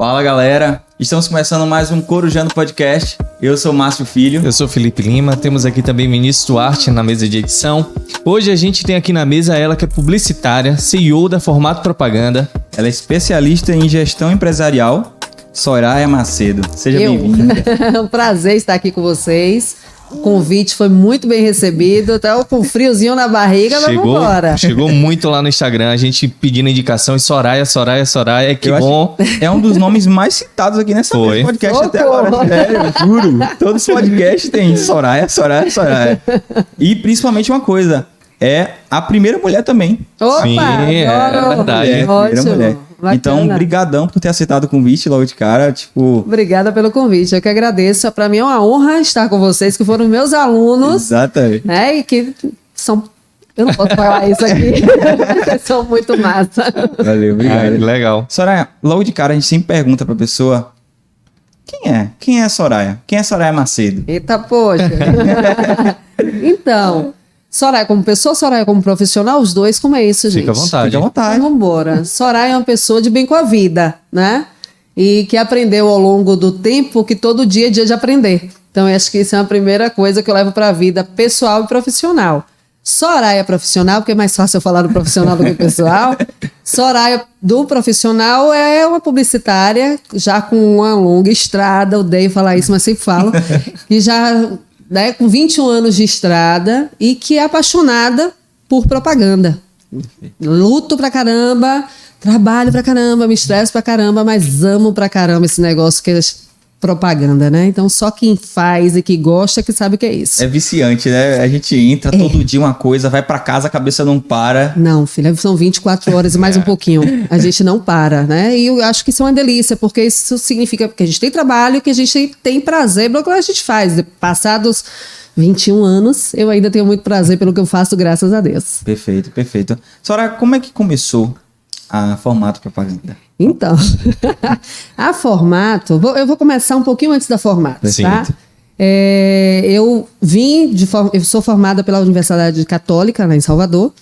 Fala, galera. Estamos começando mais um Corujando Podcast. Eu sou Márcio Filho. Eu sou Felipe Lima. Temos aqui também Vinícius Duarte na mesa de edição. Hoje a gente tem aqui na mesa ela que é publicitária, CEO da Formato Propaganda. Ela é especialista em gestão empresarial, Soraya Macedo. Seja bem-vinda. É um prazer estar aqui com vocês. O convite foi muito bem recebido. Tô com um friozinho na barriga, mas vamos embora. Chegou muito lá no Instagram, a gente pedindo indicação. E Soraya, que bom. É um dos nomes mais citados aqui nessa podcast até agora. Sério, juro. Todos os podcasts tem Soraya. E principalmente uma coisa, é a primeira mulher também. Opa! Sim, é verdade. Primeira mulher. Bacana. Então, brigadão por ter aceitado o convite logo de cara, Obrigada pelo convite, eu que agradeço. Para mim é uma honra estar com vocês, que foram meus alunos. Exatamente. Né, e que são... Eu não posso falar isso aqui. São muito massa. Valeu, obrigado. Legal. Soraya, logo de cara a gente sempre pergunta pra pessoa, quem é a Soraya? Quem é Soraya Macedo? Eita, poxa. Então... Soraya como pessoa, Soraya como profissional, os dois, como é isso, gente? Fica à vontade. Fica à vontade. Então, vamos embora. Soraya é uma pessoa de bem com a vida, né? E que aprendeu ao longo do tempo que todo dia é dia de aprender. Então, eu acho que isso é a primeira coisa que eu levo para a vida pessoal e profissional. Soraya profissional, porque é mais fácil eu falar do profissional do que pessoal. Soraya do profissional é uma publicitária, já com uma longa estrada, odeio falar isso, mas sempre falo, que já... Né, com 21 anos de estrada e que é apaixonada por propaganda. Luto pra caramba, trabalho pra caramba, me estresso pra caramba, mas amo pra caramba esse negócio que é propaganda, né? Então só quem faz e que gosta que sabe o que é isso. É viciante, né? A gente entra todo dia uma coisa, vai pra casa, a cabeça não para. Não, filha, são 24 horas e mais um pouquinho. A gente não para, né? E eu acho que isso é uma delícia, porque isso significa que a gente tem trabalho, que a gente tem prazer pelo que a gente faz. Passados 21 anos, eu ainda tenho muito prazer pelo que eu faço, graças a Deus. Perfeito, perfeito. Soraya, como é que começou a Formato Propaganda? Então, a Formato... Eu vou começar um pouquinho antes da Formato, tá? Eu sou formada pela Universidade Católica, lá em Salvador.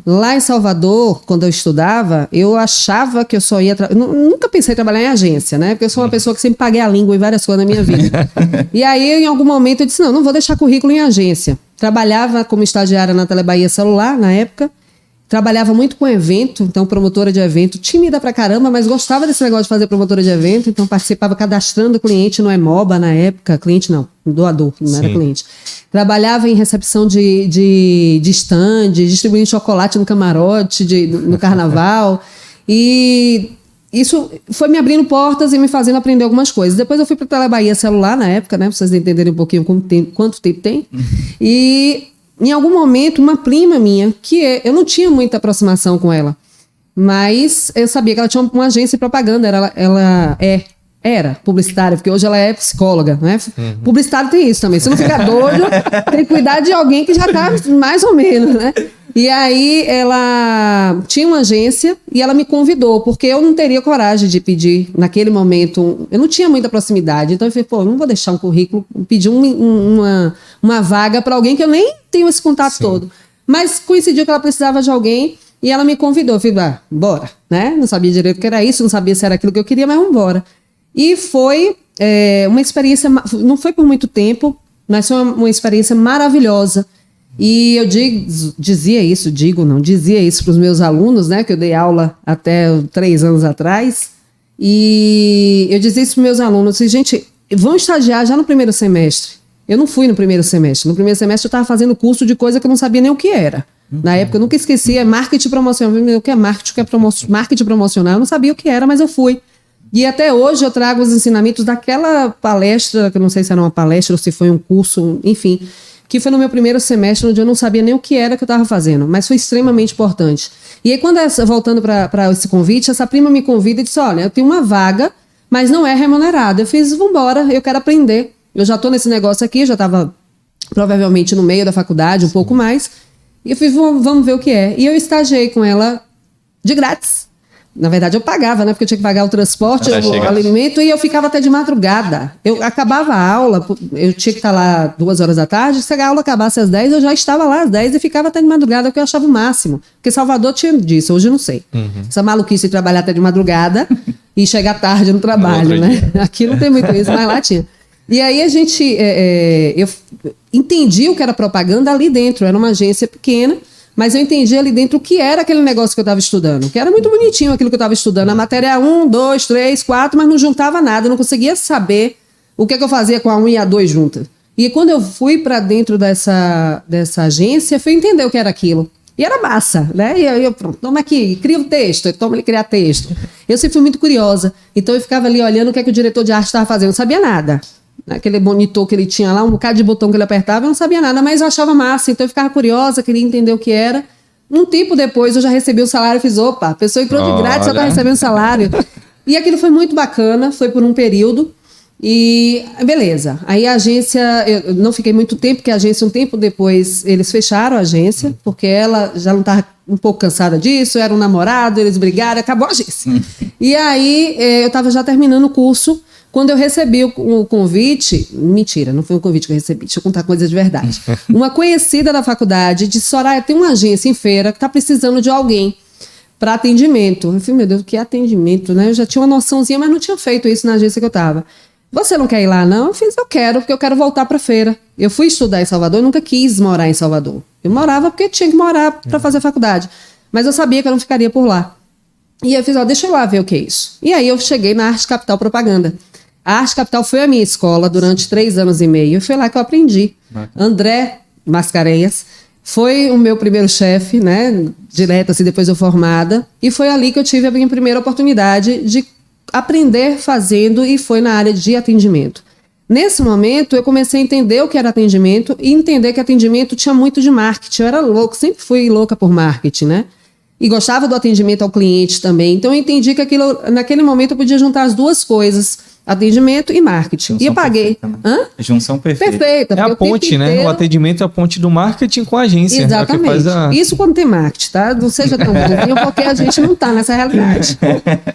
Lá em Salvador, quando eu estudava, eu achava que eu só ia... Nunca pensei em trabalhar em agência, né? Porque eu sou uma pessoa que sempre paguei a língua em várias coisas na minha vida. E aí, em algum momento, eu disse, não vou deixar currículo em agência. Trabalhava como estagiária na Telebahia Celular, na época. Trabalhava muito com evento, então promotora de evento, tímida pra caramba, mas gostava desse negócio de fazer promotora de evento, então participava cadastrando cliente no Emoba na época, cliente não, doador, não era cliente. Trabalhava em recepção de stand, distribuindo chocolate no camarote, no carnaval, e isso foi me abrindo portas e me fazendo aprender algumas coisas. Depois eu fui para Telebahia Celular na época, né, pra vocês entenderem um pouquinho quanto tempo tem, e... Em algum momento, uma prima minha, eu não tinha muita aproximação com ela, mas eu sabia que ela tinha uma agência de propaganda, ela era publicitária, porque hoje ela é psicóloga, né? Publicitário tem isso também, se não ficar doido, tem que cuidar de alguém que já tá mais ou menos, né? E aí ela tinha uma agência e ela me convidou, porque eu não teria coragem de pedir naquele momento, eu não tinha muita proximidade, então eu falei, não vou deixar um currículo, pedir uma vaga para alguém que eu nem tenho esse contato todo. Mas coincidiu que ela precisava de alguém e ela me convidou, eu falei, bora, né? Não sabia direito o que era isso, não sabia se era aquilo que eu queria, mas vamos embora. E foi uma experiência, não foi por muito tempo, mas foi uma experiência maravilhosa. E eu dizia isso para os meus alunos, né, que eu dei aula até 3 anos atrás, e eu dizia isso para os meus alunos, assim, gente, vão estagiar já no primeiro semestre. Eu não fui no primeiro semestre. No primeiro semestre eu estava fazendo curso de coisa que eu não sabia nem o que era. Na época eu nunca esqueci, marketing promocional. O que é marketing? O que é marketing promocional? Eu não sabia o que era, mas eu fui. E até hoje eu trago os ensinamentos daquela palestra, que eu não sei se era uma palestra ou se foi um curso, enfim, que foi no meu primeiro semestre, onde eu não sabia nem o que era que eu estava fazendo, mas foi extremamente importante. E aí, voltando para esse convite, essa prima me convida e disse, olha, eu tenho uma vaga, mas não é remunerada. Eu fiz, vambora, eu quero aprender. Eu já estou nesse negócio aqui, eu já estava provavelmente no meio da faculdade, um pouco mais, e eu fiz, vamos ver o que é. E eu estagiei com ela de grátis, Na verdade, eu pagava, né? Porque eu tinha que pagar o transporte, o alimento, e eu ficava até de madrugada. Eu acabava a aula, eu tinha que estar lá 2h da tarde, se a aula acabasse às 10, eu já estava lá às 10 e ficava até de madrugada, que eu achava o máximo. Porque Salvador tinha disso, hoje eu não sei. Essa maluquice de trabalhar até de madrugada e chegar tarde no trabalho, né? Aqui não tem muito isso, mas lá tinha. E aí eu entendi o que era propaganda ali dentro, era uma agência pequena, mas eu entendi ali dentro o que era aquele negócio que eu estava estudando, que era muito bonitinho aquilo que eu estava estudando. A matéria 1, 2, 3, 4, mas não juntava nada, eu não conseguia saber o que eu fazia com a 1 e a 2 juntas. E quando eu fui para dentro dessa agência, fui entender o que era aquilo. E era massa, né? E eu pronto, toma aqui, cria o texto, toma ele criar texto. Eu sempre fui muito curiosa, então eu ficava ali olhando o que o diretor de arte estava fazendo, não sabia nada. Aquele monitor que ele tinha lá, um bocado de botão que ele apertava, eu não sabia nada, mas eu achava massa, então eu ficava curiosa, queria entender o que era. Um tempo depois eu já recebi o salário e fiz, opa, a pessoa entrou de grátis, já está recebendo salário. E aquilo foi muito bacana, foi por um período, e beleza. Aí a agência, eu não fiquei muito tempo, porque a agência, um tempo depois, eles fecharam a agência, porque ela já não estava um pouco cansada disso, era um namorado, eles brigaram, acabou a agência. E aí eu estava já terminando o curso. Quando eu recebi o convite, mentira, não foi um convite que eu recebi, deixa eu contar coisa de verdade. Uma conhecida da faculdade disse, Soraya, tem uma agência em Feira que está precisando de alguém para atendimento. Eu falei, meu Deus, que atendimento, né? Eu já tinha uma noçãozinha, mas não tinha feito isso na agência que eu estava. Você não quer ir lá, não? Eu fiz, eu quero, porque eu quero voltar para Feira. Eu fui estudar em Salvador, eu nunca quis morar em Salvador. Eu morava porque tinha que morar para fazer faculdade. Mas eu sabia que eu não ficaria por lá. E eu fiz, deixa eu lá ver o que é isso. E aí eu cheguei na Arte Capital Propaganda. A Arte Capital foi a minha escola durante 3 anos e meio. E foi lá que eu aprendi. André Mascarenhas foi o meu primeiro chefe, né? Direto, assim, depois eu formada. E foi ali que eu tive a minha primeira oportunidade de aprender fazendo, e foi na área de atendimento. Nesse momento, eu comecei a entender o que era atendimento e entender que atendimento tinha muito de marketing. Eu era louco, sempre fui louca por marketing, né? E gostava do atendimento ao cliente também. Então, eu entendi que naquele momento eu podia juntar as duas coisas. Atendimento e marketing. Junção, e eu paguei. Junção perfeita. Perfeita. É a ponte, né? O atendimento é a ponte do marketing com a agência. Exatamente. Isso quando tem marketing, tá? Não seja tão bonzinho, porque a gente não tá nessa realidade.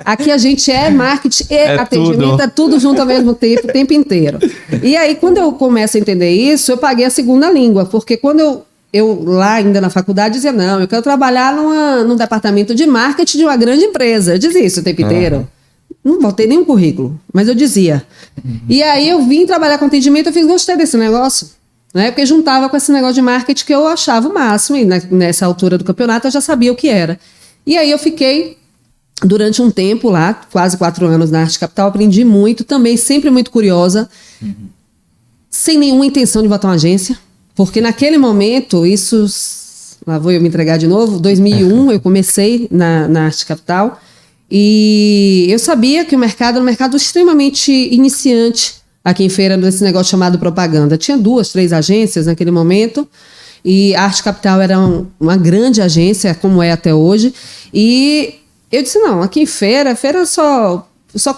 Aqui a gente é marketing e atendimento, é tudo junto ao mesmo tempo, o tempo inteiro. E aí, quando eu começo a entender isso, eu paguei a segunda língua, porque quando eu lá ainda na faculdade dizia, não, eu quero trabalhar num departamento de marketing de uma grande empresa. Eu dizia isso o tempo inteiro. Não botei nenhum currículo, mas eu dizia. E aí eu vim trabalhar com atendimento, eu gostei desse negócio, né? Porque juntava com esse negócio de marketing que eu achava o máximo, e nessa altura do campeonato eu já sabia o que era. E aí eu fiquei durante um tempo lá, quase 4 anos na Arte Capital, aprendi muito, também sempre muito curiosa, sem nenhuma intenção de botar uma agência, porque naquele momento, isso, lá vou eu me entregar de novo, 2001 eu comecei na Arte Capital. E eu sabia que o mercado era um mercado extremamente iniciante aqui em Feira, nesse negócio chamado propaganda. Tinha 2, 3 agências naquele momento, e a Arte Capital era uma grande agência, como é até hoje. E eu disse, não, aqui em Feira só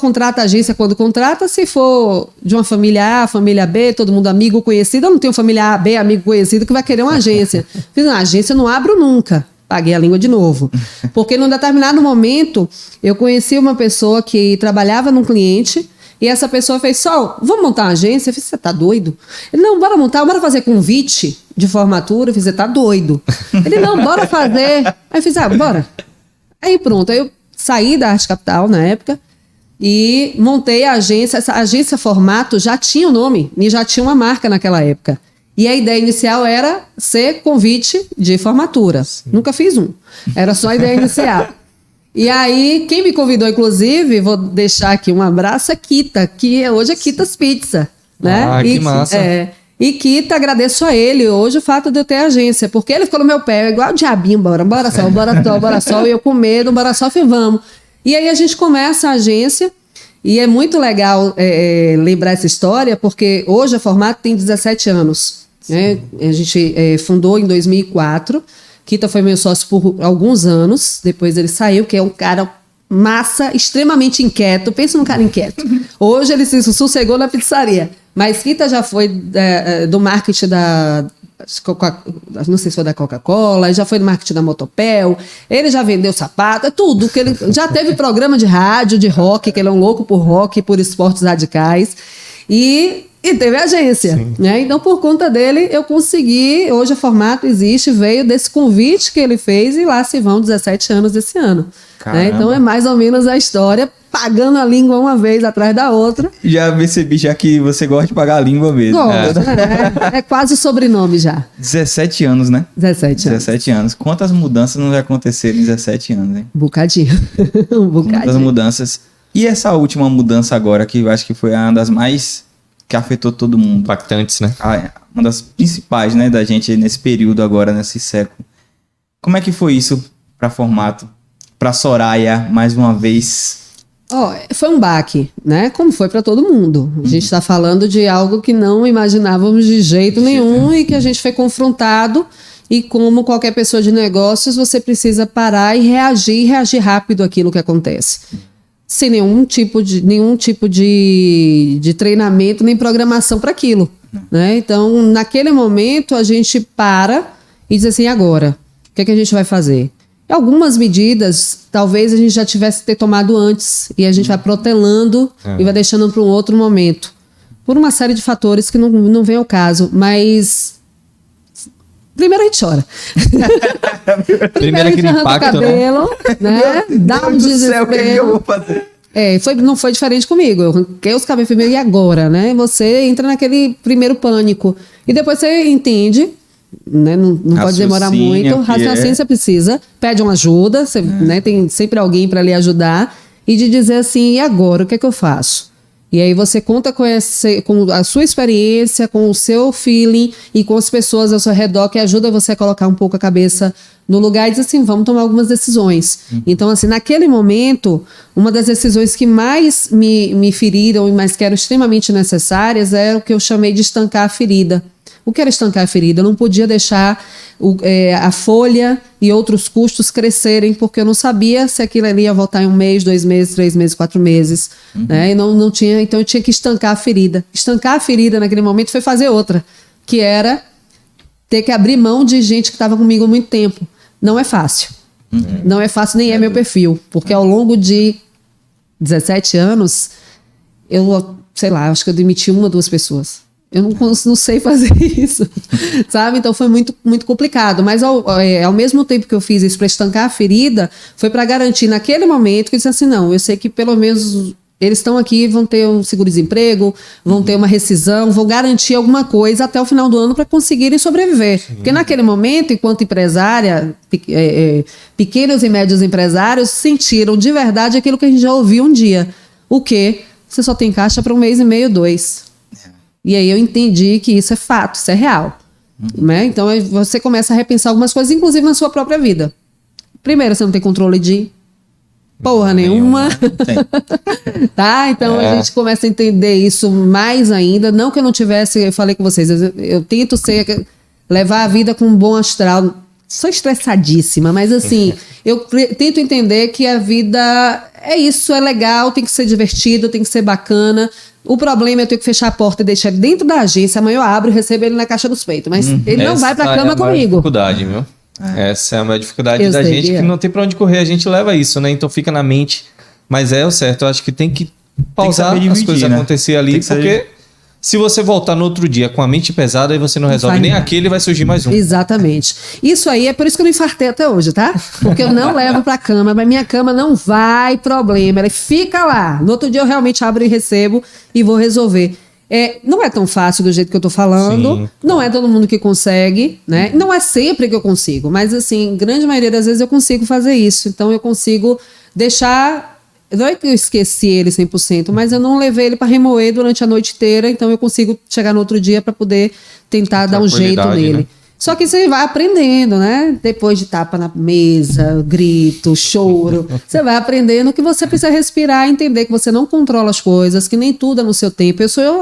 contrata agência quando contrata, se for de uma família A, família B, todo mundo amigo, conhecido. Eu não tenho família A, B, amigo, conhecido, que vai querer uma agência. Fiz, não, agência eu não abro nunca. Paguei a língua de novo. Porque num determinado momento, eu conheci uma pessoa que trabalhava num cliente, e essa pessoa fez, vamos montar uma agência? Eu falei, você tá doido? Ele, não, bora montar, bora fazer convite de formatura. Eu fiz, você tá doido? Ele, não, bora fazer. Aí eu fiz, bora. Aí pronto, aí eu saí da Arte Capital na época, e montei a agência. Essa agência Formato já tinha o nome, e já tinha uma marca naquela época. E a ideia inicial era ser convite de formatura. Sim. Nunca fiz um. Era só a ideia inicial. E aí, quem me convidou, inclusive, vou deixar aqui um abraço, é Kita, que hoje é Kitas Pizza. Né? Que massa. E Kita, agradeço a ele hoje o fato de eu ter agência, porque ele ficou no meu pé, igual o diabinho, bora só, e eu com medo, bora só, e vamos. E aí a gente começa a agência. E é muito legal lembrar essa história, porque hoje a Formato tem 17 anos. Né? A gente fundou em 2004. Kita foi meu sócio por alguns anos. Depois ele saiu, que é um cara massa, extremamente inquieto. Pensa num cara inquieto. Hoje ele se sossegou na pizzaria. Mas Kita já foi do marketing não sei se foi da Coca-Cola, já foi no marketing da Motopel, ele já vendeu sapato, é tudo. Que ele já teve programa de rádio, de rock, que ele é um louco por rock, por esportes radicais. E teve agência, né? Então, por conta dele, eu consegui, hoje o Formato existe, veio desse convite que ele fez e lá se vão 17 anos esse ano. Né? Então, é mais ou menos a história, pagando a língua uma vez atrás da outra. Já percebi já que você gosta de pagar a língua mesmo. Gosto, é quase o sobrenome já. 17 anos, né? 17 anos. Quantas mudanças não já aconteceram em 17 anos, hein? Um bocadinho. Um bocadinho. Quantas mudanças. E essa última mudança agora, que eu acho que foi uma das mais... que afetou todo mundo. Impactantes, né? Uma das principais, né, da gente nesse período agora, nesse século. Como é que foi isso para Formato? Para Soraya, mais uma vez... Foi um baque, né? Como foi para todo mundo. A gente está falando de algo que não imaginávamos de jeito nenhum e que a gente foi confrontado. E como qualquer pessoa de negócios, você precisa parar e reagir rápido àquilo que acontece. Sem nenhum tipo de treinamento nem programação para aquilo. Né? Então, naquele momento, a gente para e diz assim, agora, o que é que a gente vai fazer? Algumas medidas, talvez a gente já tivesse que ter tomado antes, e a gente vai protelando e vai deixando para um outro momento. Por uma série de fatores que não vem ao caso, mas... Primeiro a gente chora. Primeiro aquele impacto, cabelo, né? Dá um desespero. O que eu vou fazer? Não foi diferente comigo. Eu arranquei os cabelos primeiro e agora, né? Você entra naquele primeiro pânico. E depois você entende, né? Não pode demorar muito. Raciocínio você precisa. Pede uma ajuda, você, né? Tem sempre alguém para lhe ajudar. E de dizer assim, e agora? O que é que eu faço? E aí você conta com a sua experiência, com o seu feeling e com as pessoas ao seu redor que ajuda você a colocar um pouco a cabeça no lugar e dizer assim, vamos tomar algumas decisões. Então, assim, naquele momento, uma das decisões que mais me feriram, mas que eram extremamente necessárias, era o que eu chamei de estancar a ferida. O que era estancar a ferida? Eu não podia deixar a folha e outros custos crescerem, porque eu não sabia se aquilo ali ia voltar em 1 mês, 2 meses, 3 meses, 4 meses. Né? E não tinha, então eu tinha que estancar a ferida. Estancar a ferida naquele momento foi fazer outra, que era ter que abrir mão de gente que estava comigo há muito tempo. Não é fácil. Não é fácil, nem é meu perfil, porque ao longo de 17 anos, eu, sei lá, acho que eu demiti 1 ou 2 pessoas. Eu não sei fazer isso, sabe? Então foi muito, muito complicado. Mas ao mesmo tempo que eu fiz isso para estancar a ferida, foi para garantir naquele momento que eu disse assim, não, eu sei que pelo menos eles estão aqui, vão ter um seguro-desemprego, vão ter uma rescisão, vão garantir alguma coisa até o final do ano para conseguirem sobreviver. Sim. Porque naquele momento, enquanto empresária, pequenos e médios empresários sentiram de verdade aquilo que a gente já ouviu um dia. O quê? Você só tem caixa para 1 mês e meio, 2. E aí eu entendi que isso é fato, isso é real. Né? Então você começa a repensar algumas coisas, inclusive na sua própria vida. Primeiro, você não tem controle de porra nenhuma. Tá? Então a gente começa a entender isso mais ainda. Não que eu não tivesse, eu falei com vocês, eu tento levar a vida com um bom astral. Sou estressadíssima, mas assim, eu tento entender que a vida é isso, é legal, tem que ser divertido, tem que ser bacana. O problema é eu ter que fechar a porta e deixar ele dentro da agência, amanhã eu abro e recebo ele na caixa dos peitos. Mas ele não vai pra cama comigo. Dificuldade, viu? Essa é a maior dificuldade da gente, que não tem pra onde correr, a gente leva isso, né? Então fica na mente. Mas é o certo, eu acho que tem que pausar as coisas acontecer ali, porque se você voltar no outro dia com a mente pesada, aí você não resolve nem aquele, vai surgir mais um. Exatamente. Isso aí é por isso que eu não infartei até hoje, tá? Porque eu não levo pra cama, mas minha cama não vai problema, ela fica lá. No outro dia eu realmente abro e recebo e vou resolver. Não é tão fácil do jeito que eu tô falando, sim, não é todo mundo que consegue, né? Não é sempre que eu consigo, mas assim, grande maioria das vezes eu consigo fazer isso. Então eu consigo deixar... Não é que eu esqueci ele 100%, mas eu não levei ele para remoer durante a noite inteira, então eu consigo chegar no outro dia para poder tentar dar um jeito nele. Né? Só que você vai aprendendo, né? Depois de tapa na mesa, grito, choro, você vai aprendendo que você precisa respirar, entender que você não controla as coisas, que nem tudo é no seu tempo. Eu sou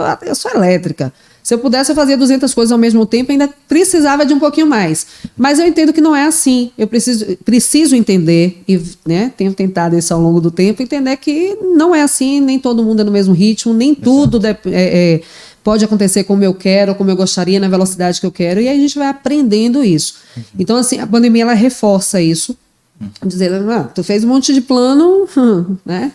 elétrica. Se eu pudesse, eu fazia 200 coisas ao mesmo tempo, ainda precisava de um pouquinho mais. Mas eu entendo que não é assim. Eu preciso entender, e né, tenho tentado isso ao longo do tempo, entender que não é assim, nem todo mundo é no mesmo ritmo, nem tudo pode acontecer como eu quero, como eu gostaria, na velocidade que eu quero, e aí a gente vai aprendendo isso. Então, assim, a pandemia, ela reforça isso, dizendo, tu fez um monte de plano, né?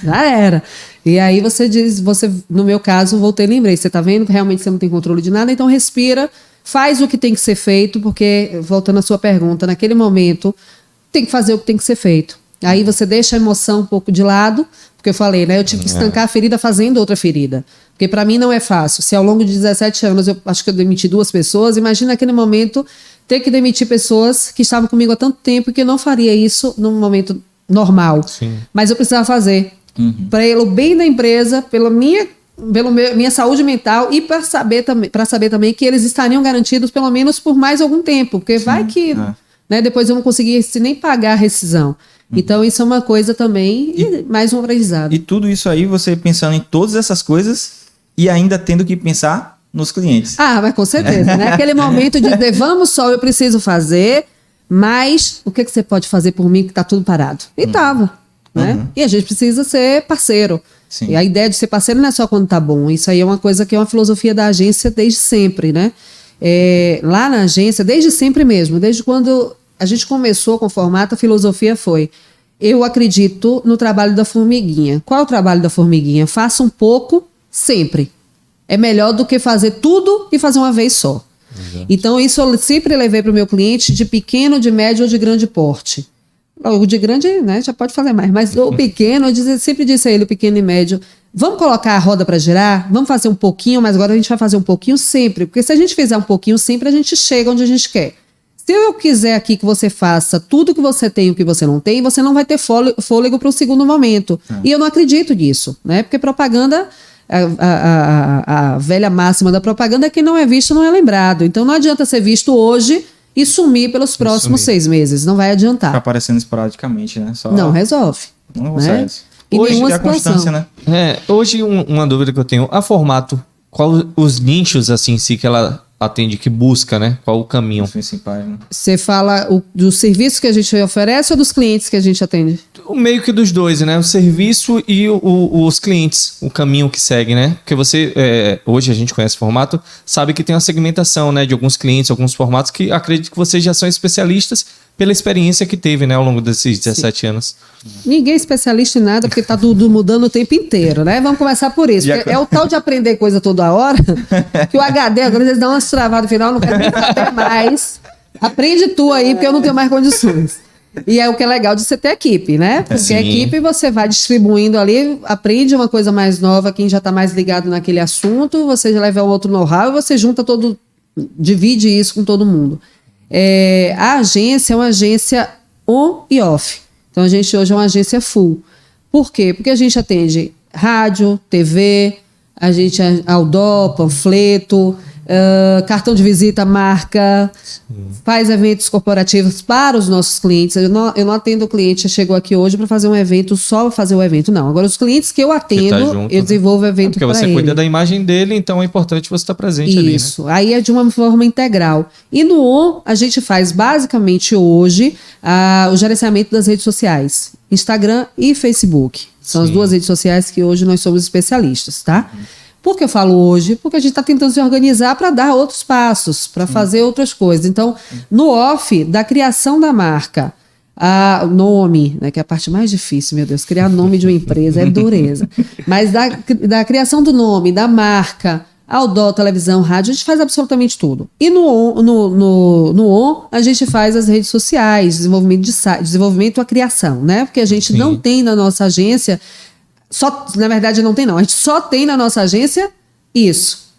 Já era. E aí você diz, no meu caso, voltei e lembrei, você tá vendo que realmente você não tem controle de nada, então respira, faz o que tem que ser feito, porque, voltando à sua pergunta, naquele momento, tem que fazer o que tem que ser feito. Aí você deixa a emoção um pouco de lado, porque eu falei, né? Eu tive que estancar a ferida fazendo outra ferida. Porque para mim não é fácil. Se ao longo de 17 anos eu acho que eu demiti 2 pessoas, imagina naquele momento ter que demitir pessoas que estavam comigo há tanto tempo que eu não faria isso num momento normal. Sim. Mas eu precisava fazer. Pelo bem da empresa, pela minha saúde mental e para saber também que eles estariam garantidos pelo menos por mais algum tempo. Porque vai que né, depois eu não conseguia nem pagar a rescisão. Então, isso é uma coisa também, e mais um aprendizado. E tudo isso aí, você pensando em todas essas coisas e ainda tendo que pensar nos clientes. Ah, mas com certeza, né? Aquele momento de dizer, vamos só, eu preciso fazer, mas o que você pode fazer por mim que tá tudo parado? E tava, né? E a gente precisa ser parceiro. Sim. E a ideia de ser parceiro não é só quando tá bom. Isso aí é uma coisa que é uma filosofia da agência desde sempre, né? Lá na agência, desde sempre mesmo, desde quando a gente começou com o formato, a filosofia foi: eu acredito no trabalho da formiguinha. Qual é o trabalho da formiguinha? Faça um pouco sempre. É melhor do que fazer tudo e fazer uma vez só. Exato. Então, isso eu sempre levei para o meu cliente de pequeno, de médio ou de grande porte. O de grande, né, já pode fazer mais, mas o pequeno, eu sempre disse a ele, o pequeno e médio, vamos colocar a roda para girar? Vamos fazer um pouquinho, mas agora a gente vai fazer um pouquinho sempre. Porque se a gente fizer um pouquinho sempre, a gente chega onde a gente quer. Se eu quiser aqui que você faça tudo que você tem e o que você não tem, você não vai ter fôlego para o segundo momento. E eu não acredito nisso, né? Porque propaganda, a velha máxima da propaganda é que não é visto, não é lembrado. Então não adianta ser visto hoje e sumir pelos próximos 6 meses. Não vai adiantar. Fica aparecendo esporadicamente, né? Só... Não resolve. Não né? consegue. Hoje é a constância, né? Hoje uma dúvida que eu tenho, a formato, qual os nichos assim, se que ela atende, que busca, né? Qual o caminho? Você fala dos serviços que a gente oferece ou dos clientes que a gente atende? Meio que dos dois, né? O serviço e os clientes, o caminho que segue, né? Porque você, hoje a gente conhece o formato, sabe que tem uma segmentação, né? De alguns clientes, alguns formatos que acredito que vocês já são especialistas pela experiência que teve, né? Ao longo desses 17 anos. Ninguém é especialista em nada, porque tá tudo mudando o tempo inteiro, né? Vamos começar por isso. É o tal de aprender coisa toda hora, que o HD, agora eles dão umas travadas no final, não quero nem saber mais. Aprende tu aí, porque eu não tenho mais condições. E é o que é legal de você ter equipe, né? Porque a equipe você vai distribuindo ali, aprende uma coisa mais nova, quem já está mais ligado naquele assunto, você já leva um outro know-how e você junta divide isso com todo mundo. A agência é uma agência on e off. Então a gente hoje é uma agência full. Por quê? Porque a gente atende rádio, TV, a gente outdoor, panfleto, cartão de visita, marca, faz eventos corporativos para os nossos clientes. Eu não atendo o cliente que chegou aqui hoje para fazer um evento, só fazer o evento, não. Agora, os clientes que eu atendo, eu desenvolvo evento para ele. Porque você cuida da imagem dele, então é importante você estar presente ali, né? Isso, aí é de uma forma integral. E no ON, a gente faz basicamente hoje o gerenciamento das redes sociais, Instagram e Facebook. São as 2 redes sociais que hoje nós somos especialistas, tá? Por que eu falo hoje? Porque a gente está tentando se organizar para dar outros passos, para fazer outras coisas. Então, no off, da criação da marca, nome, né, que é a parte mais difícil, meu Deus, criar nome de uma empresa é dureza. Mas da criação do nome, da marca, outdoor, televisão, rádio, a gente faz absolutamente tudo. E no ON, a gente faz as redes sociais, desenvolvimento de site, desenvolvimento a criação, né? Porque a gente não tem na nossa agência... na verdade não tem não, a gente só tem na nossa agência isso,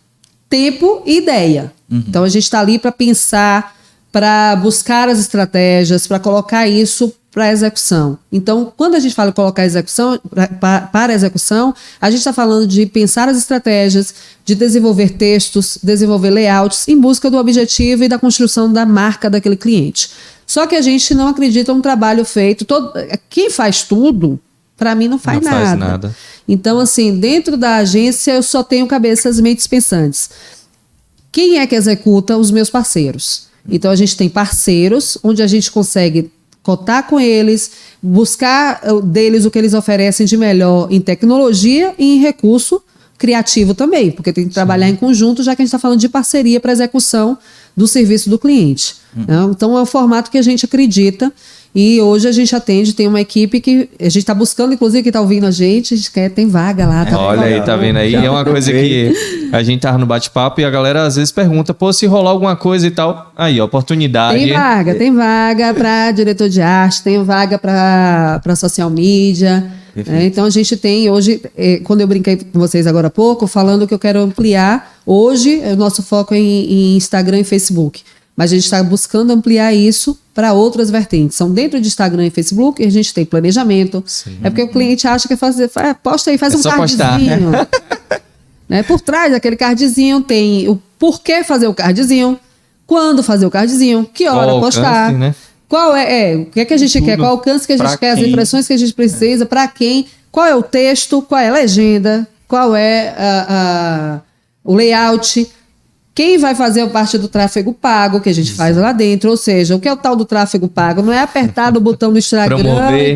tempo e ideia. Então a gente está ali para pensar, para buscar as estratégias, para colocar isso para execução. Então quando a gente fala em colocar execução, para execução, a gente está falando de pensar as estratégias, de desenvolver textos, desenvolver layouts em busca do objetivo e da construção da marca daquele cliente. Só que a gente não acredita num trabalho feito, quem faz tudo, para mim não faz nada. Então, assim, dentro da agência eu só tenho cabeças e mentes pensantes. Quem é que executa? Os meus parceiros. Então, a gente tem parceiros onde a gente consegue cotar com eles, buscar deles o que eles oferecem de melhor em tecnologia e em recurso, criativo também, porque tem que trabalhar em conjunto, já que a gente está falando de parceria para execução do serviço do cliente. Então, é um formato que a gente acredita e hoje a gente atende, tem uma equipe que a gente está buscando, inclusive, que está ouvindo a gente quer, tem vaga lá. Tá Olha aí, tá vendo aí? É uma coisa que a gente tava no bate-papo e a galera às vezes pergunta, pô, se rolar alguma coisa e tal. Aí, oportunidade. Tem vaga para diretor de arte, tem vaga para social media. Então a gente tem hoje, quando eu brinquei com vocês agora há pouco, falando que eu quero ampliar, hoje o nosso foco é em Instagram e Facebook. Mas a gente está buscando ampliar isso para outras vertentes. São dentro de Instagram e Facebook, a gente tem planejamento. Sim. É porque o cliente acha que é fazer, posta aí, faz um cardzinho. Né? Por trás daquele cardzinho tem o porquê fazer o cardzinho, quando fazer o cardzinho, que hora postar. Alcance, né? Qual o que é que a gente quer, qual o alcance que a gente quer, as impressões que a gente precisa, para quem, qual é o texto, qual é a legenda, qual é o layout. Quem vai fazer parte do tráfego pago, que a gente faz lá dentro, ou seja, o que é o tal do tráfego pago? Não é apertar no botão do Instagram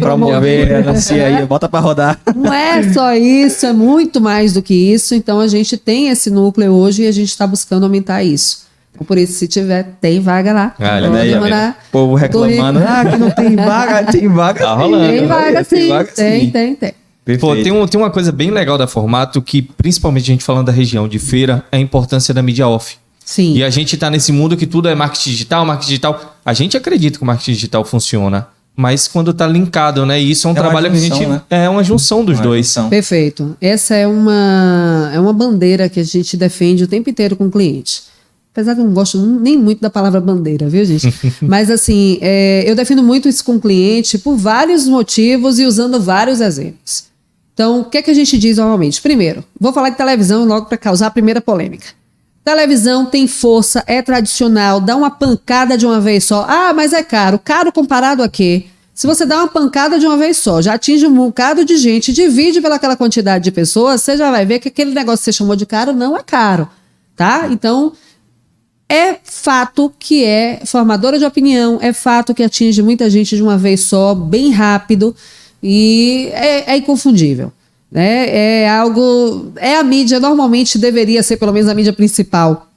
promover, anuncia aí, bota para rodar. Não é só isso, é muito mais do que isso. Então a gente tem esse núcleo hoje e a gente está buscando aumentar isso. Por isso, se tiver, tem vaga lá. O povo reclamando, que não tem vaga, tem vaga. Tá rolando. Tem vaga sim, tem. Pô, tem uma coisa bem legal da Formato que, principalmente a gente falando da região de feira, é a importância da mídia off. Sim. E a gente tá nesse mundo que tudo é marketing digital. A gente acredita que o marketing digital funciona, mas quando tá linkado, né? E isso é um trabalho que a gente... Né? É uma junção dos dois. Perfeito. Essa é uma bandeira que a gente defende o tempo inteiro com o cliente. Apesar que eu não gosto nem muito da palavra bandeira, viu, gente? Mas, assim, eu defino muito isso com o cliente por vários motivos e usando vários exemplos. Então, o que é que a gente diz normalmente? Primeiro, vou falar de televisão logo para causar a primeira polêmica. Televisão tem força, é tradicional, dá uma pancada de uma vez só. Ah, mas é caro. Caro comparado a quê? Se você dá uma pancada de uma vez só, já atinge um bocado de gente, divide pelaquela quantidade de pessoas, você já vai ver que aquele negócio que você chamou de caro não é caro, tá? Então... é fato que é formadora de opinião, é fato que atinge muita gente de uma vez só, bem rápido, e é inconfundível. Né? É algo... a mídia, normalmente deveria ser pelo menos a mídia principal,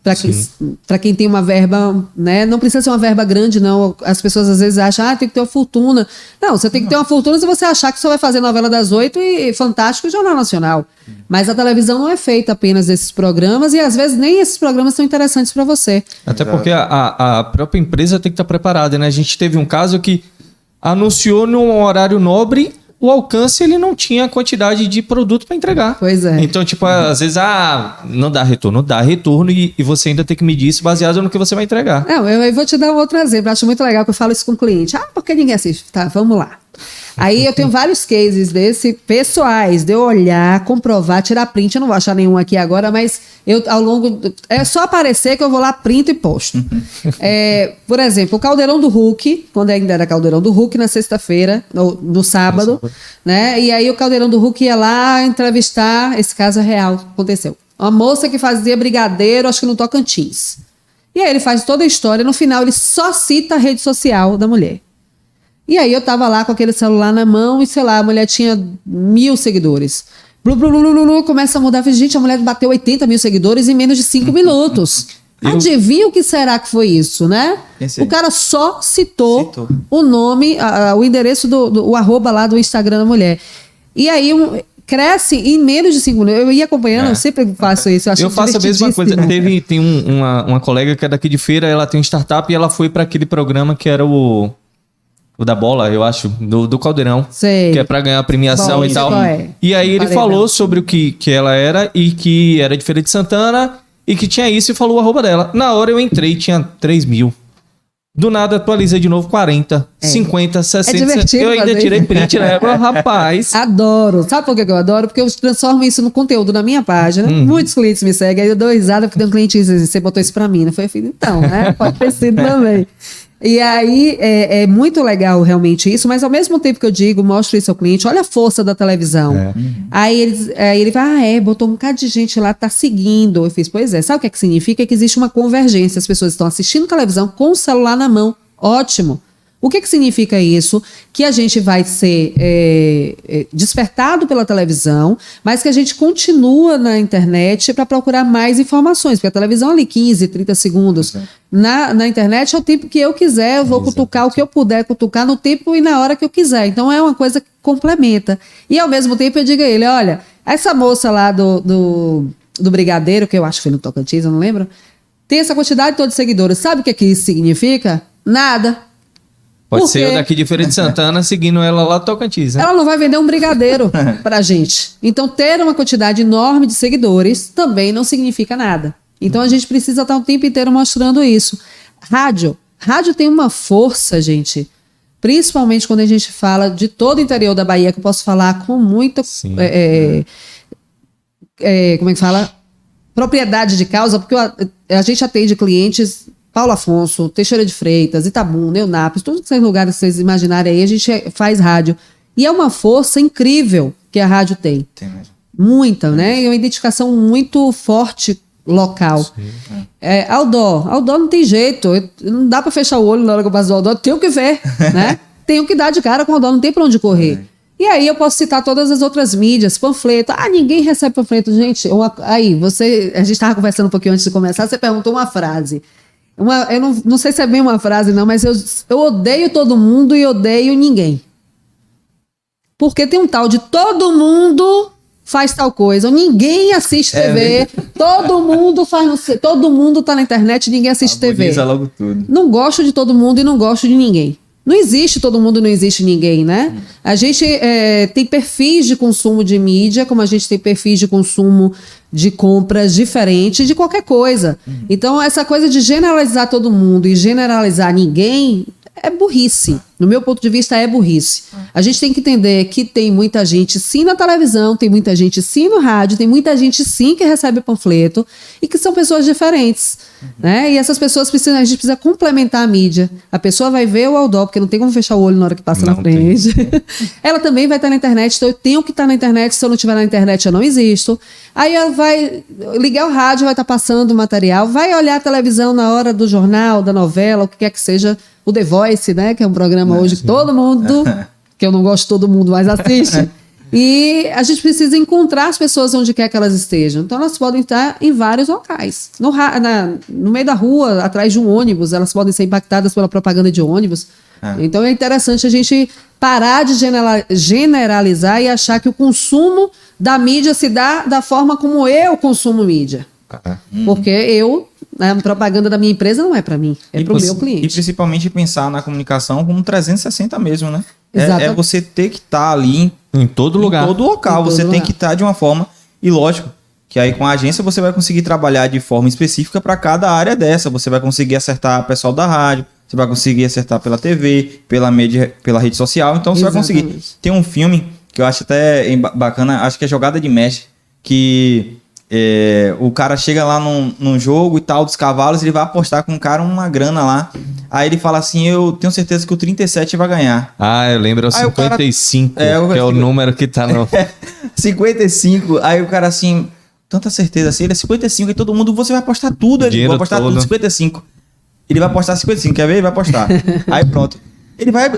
para quem tem uma verba, né? Não precisa ser uma verba grande, não. As pessoas às vezes acham, tem que ter uma fortuna. Não, você tem que ter uma fortuna se você achar que você vai fazer novela das 8 e Fantástico e Jornal Nacional. Mas a televisão não é feita apenas desses programas e às vezes nem esses programas são interessantes para você. Até porque a própria empresa tem que estar preparada, né? A gente teve um caso que anunciou num horário nobre, o alcance ele não tinha a quantidade de produto para entregar. Pois é. Então, tipo, às vezes, não dá retorno. Dá retorno e você ainda tem que medir isso baseado no que você vai entregar. Não, eu vou te dar um outro exemplo. Acho muito legal que eu falo isso com o cliente. Porque ninguém assiste? Tá, vamos lá. Aí eu tenho vários cases pessoais, de eu olhar, comprovar, tirar print. Eu não vou achar nenhum aqui agora, mas eu ao longo... É só aparecer que eu vou lá, printo e posto. Por exemplo, o Caldeirão do Hulk, quando ainda era Caldeirão do Hulk, na sexta-feira, no sábado, né? E aí o Caldeirão do Hulk ia lá entrevistar, esse caso é real, aconteceu. Uma moça que fazia brigadeiro, acho que no Tocantins. E aí ele faz toda a história, no final ele só cita a rede social da mulher. E aí eu tava lá com aquele celular na mão e, sei lá, a mulher tinha 1.000 seguidores. Começa a mudar. Gente, a mulher bateu 80 mil seguidores em menos de 5 minutos. Adivinha o que será que foi isso, né? O cara só citou o nome, o endereço o arroba lá do Instagram da mulher. E aí cresce em menos de 5 minutos. Eu ia acompanhando, eu sempre faço isso. Eu faço a mesma coisa. Tem uma colega que é daqui de feira, ela tem um startup e ela foi para aquele programa que era o da bola, eu acho, do Caldeirão. Sei. Que é pra ganhar premiação e tal. E aí ele falou sobre o que ela era e que era de Feira de Santana e que tinha isso e falou o arroba dela. Na hora eu entrei, tinha 3 mil. Do nada atualizei de novo 40, 50, 60. É divertido, eu ainda tirei print, né? Rapaz. Adoro. Sabe por que eu adoro? Porque eu transformo isso no conteúdo na minha página. Muitos clientes me seguem, aí eu dou risada porque tem um cliente que diz, você botou isso pra mim, não foi, filho? Então, né? Pode ter sido também. E aí é muito legal realmente isso, mas ao mesmo tempo que eu digo, mostro isso ao cliente, olha a força da televisão. Aí ele vai, botou um bocado de gente lá, tá seguindo. Eu fiz, pois é, sabe o que significa? Que existe uma convergência, as pessoas estão assistindo televisão com o celular na mão. Ótimo. O que significa isso? Que a gente vai ser despertado pela televisão, mas que a gente continua na internet para procurar mais informações, porque a televisão ali 15, 30 segundos. Na internet é o tempo que eu quiser, eu vou cutucar o que eu puder cutucar no tempo e na hora que eu quiser. Então é uma coisa que complementa. E ao mesmo tempo eu digo a ele, olha, essa moça lá do Brigadeiro, que eu acho que foi no Tocantins, eu não lembro, tem essa quantidade toda de seguidores. Sabe o que isso significa? Nada. Pode ser eu daqui de Feira de Santana seguindo ela lá do Tocantins, né? Ela não vai vender um brigadeiro pra gente. Então, ter uma quantidade enorme de seguidores também não significa nada. Então, a gente precisa estar o tempo inteiro mostrando isso. Rádio tem uma força, gente, principalmente quando a gente fala de todo o interior da Bahia, que eu posso falar com muita... como é que fala? Propriedade de causa, porque a gente atende clientes... Paulo Afonso, Teixeira de Freitas, Itabuna, Eunápolis, todos esses lugares que vocês imaginarem aí, a gente faz rádio. E é uma força incrível que a rádio tem. Tem mesmo. Muita, né? E uma identificação muito forte local. Outdoor não tem jeito. Não dá para fechar o olho na hora que eu passo do outdoor. Tenho que ver, né? Tenho que dar de cara com o outdoor, não tem para onde correr. E aí eu posso citar todas as outras mídias, panfleto. Ninguém recebe panfleto. Gente, a gente estava conversando um pouquinho antes de começar, você perguntou uma frase. Eu não sei se é bem uma frase, não, mas eu odeio todo mundo e odeio ninguém. Porque tem um tal de todo mundo faz tal coisa, ou ninguém assiste TV, todo mundo todo mundo tá na internet e ninguém assiste TV. Logo tudo. Não gosto de todo mundo e não gosto de ninguém. Não existe todo mundo, não existe ninguém, né? A gente tem perfis de consumo de mídia, como a gente tem perfis de consumo de compras diferentes de qualquer coisa. Então, essa coisa de generalizar todo mundo e generalizar ninguém é burrice. No meu ponto de vista, é burrice. A gente tem que entender que tem muita gente sim na televisão, tem muita gente sim no rádio, tem muita gente sim que recebe panfleto e que são pessoas diferentes. Né? E essas pessoas a gente precisa complementar a mídia. A pessoa vai ver o outdoor, porque não tem como fechar o olho na hora que passa na frente. Ela também vai estar na internet, então eu tenho que estar na internet. Se eu não estiver na internet, eu não existo. Aí ela vai ligar o rádio, vai estar passando o material, vai olhar a televisão na hora do jornal, da novela, o que quer que seja, o The Voice, né? Que é um programa hoje que todo mundo, que eu não gosto de todo mundo, mas assiste. E a gente precisa encontrar as pessoas onde quer que elas estejam. Então, elas podem estar em vários locais. No meio da rua, atrás de um ônibus, elas podem ser impactadas pela propaganda de ônibus. Então, é interessante a gente parar de generalizar e achar que o consumo da mídia se dá da forma como eu consumo mídia. Porque a propaganda da minha empresa não é para mim, é para o meu cliente. E principalmente pensar na comunicação como 360 mesmo, né? É você ter que estar ali em todo lugar. Em todo local. Você tem que estar de uma forma. E lógico, que aí com a agência você vai conseguir trabalhar de forma específica para cada área dessa. Você vai conseguir acertar o pessoal da rádio, você vai conseguir acertar pela TV, pela mídia, pela rede social. Então você vai conseguir. Tem um filme que eu acho até bacana, acho que é Jogada de Mestre, que o cara chega lá num jogo e tal, dos cavalos, ele vai apostar com o cara uma grana lá. Aí ele fala assim, eu tenho certeza que o 37 vai ganhar. Eu lembro, é o 55, que é o número que tá no... 55, aí o cara assim, tanta certeza assim, ele é 55, e todo mundo, você vai apostar tudo, ele vai apostar tudo, 55. Ele vai apostar 55, quer ver? Ele vai apostar. Aí pronto.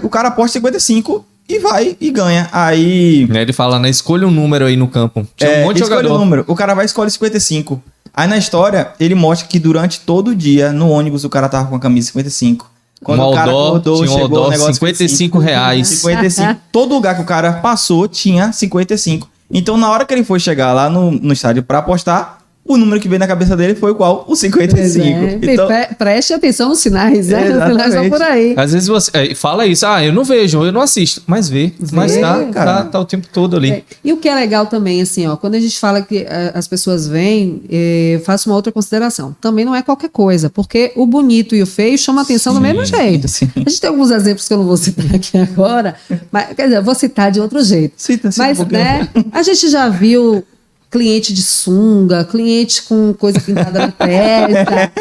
O cara aposta 55 e vai e ganha. Aí... Ele fala, né? Escolha um número aí no campo. Tinha um monte de jogador. Escolhe um número. O cara vai e escolhe 55. Aí na história, ele mostra que durante todo o dia, no ônibus, o cara tava com a camisa 55. Quando o cara acordou, chegou o negócio 55 reais. 55. Todo lugar que o cara passou tinha 55. Então, na hora que ele foi chegar lá no estádio pra apostar, o número que veio na cabeça dele foi qual? O 55. Então, preste atenção nos sinais, né? Os sinais são por aí. Às vezes você fala isso, eu não vejo, eu não assisto, mas vê. Mas tá o tempo todo ali. E o que é legal também, assim, quando a gente fala que as pessoas vêm, eu faço uma outra consideração. Também não é qualquer coisa, porque o bonito e o feio chamam atenção do mesmo jeito. Sim. A gente tem alguns exemplos que eu não vou citar aqui agora, mas, quer dizer, eu vou citar de outro jeito. Cita mas, né, a gente já viu cliente de sunga, cliente com coisa pintada na testa.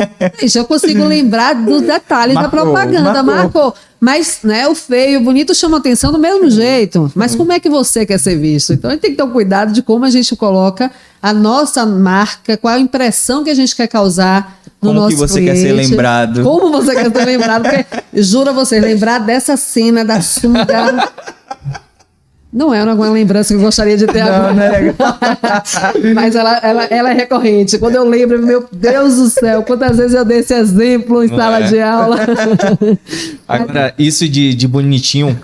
Já consigo lembrar dos detalhes da propaganda. Marcou. Mas, né, o feio, o bonito chama atenção do mesmo jeito. Mas como é que você quer ser visto? Então a gente tem que ter um cuidado de como a gente coloca a nossa marca, qual a impressão que a gente quer causar no nosso cliente. Como que você quer ser lembrado. Como você quer ser lembrado. Porque, juro a você, lembrar dessa cena da sunga... Não é uma lembrança que eu gostaria de ter agora. Não é legal. Mas ela é recorrente. Quando eu lembro, meu Deus do céu, quantas vezes eu dei esse exemplo em sala de aula. Agora, isso de bonitinho,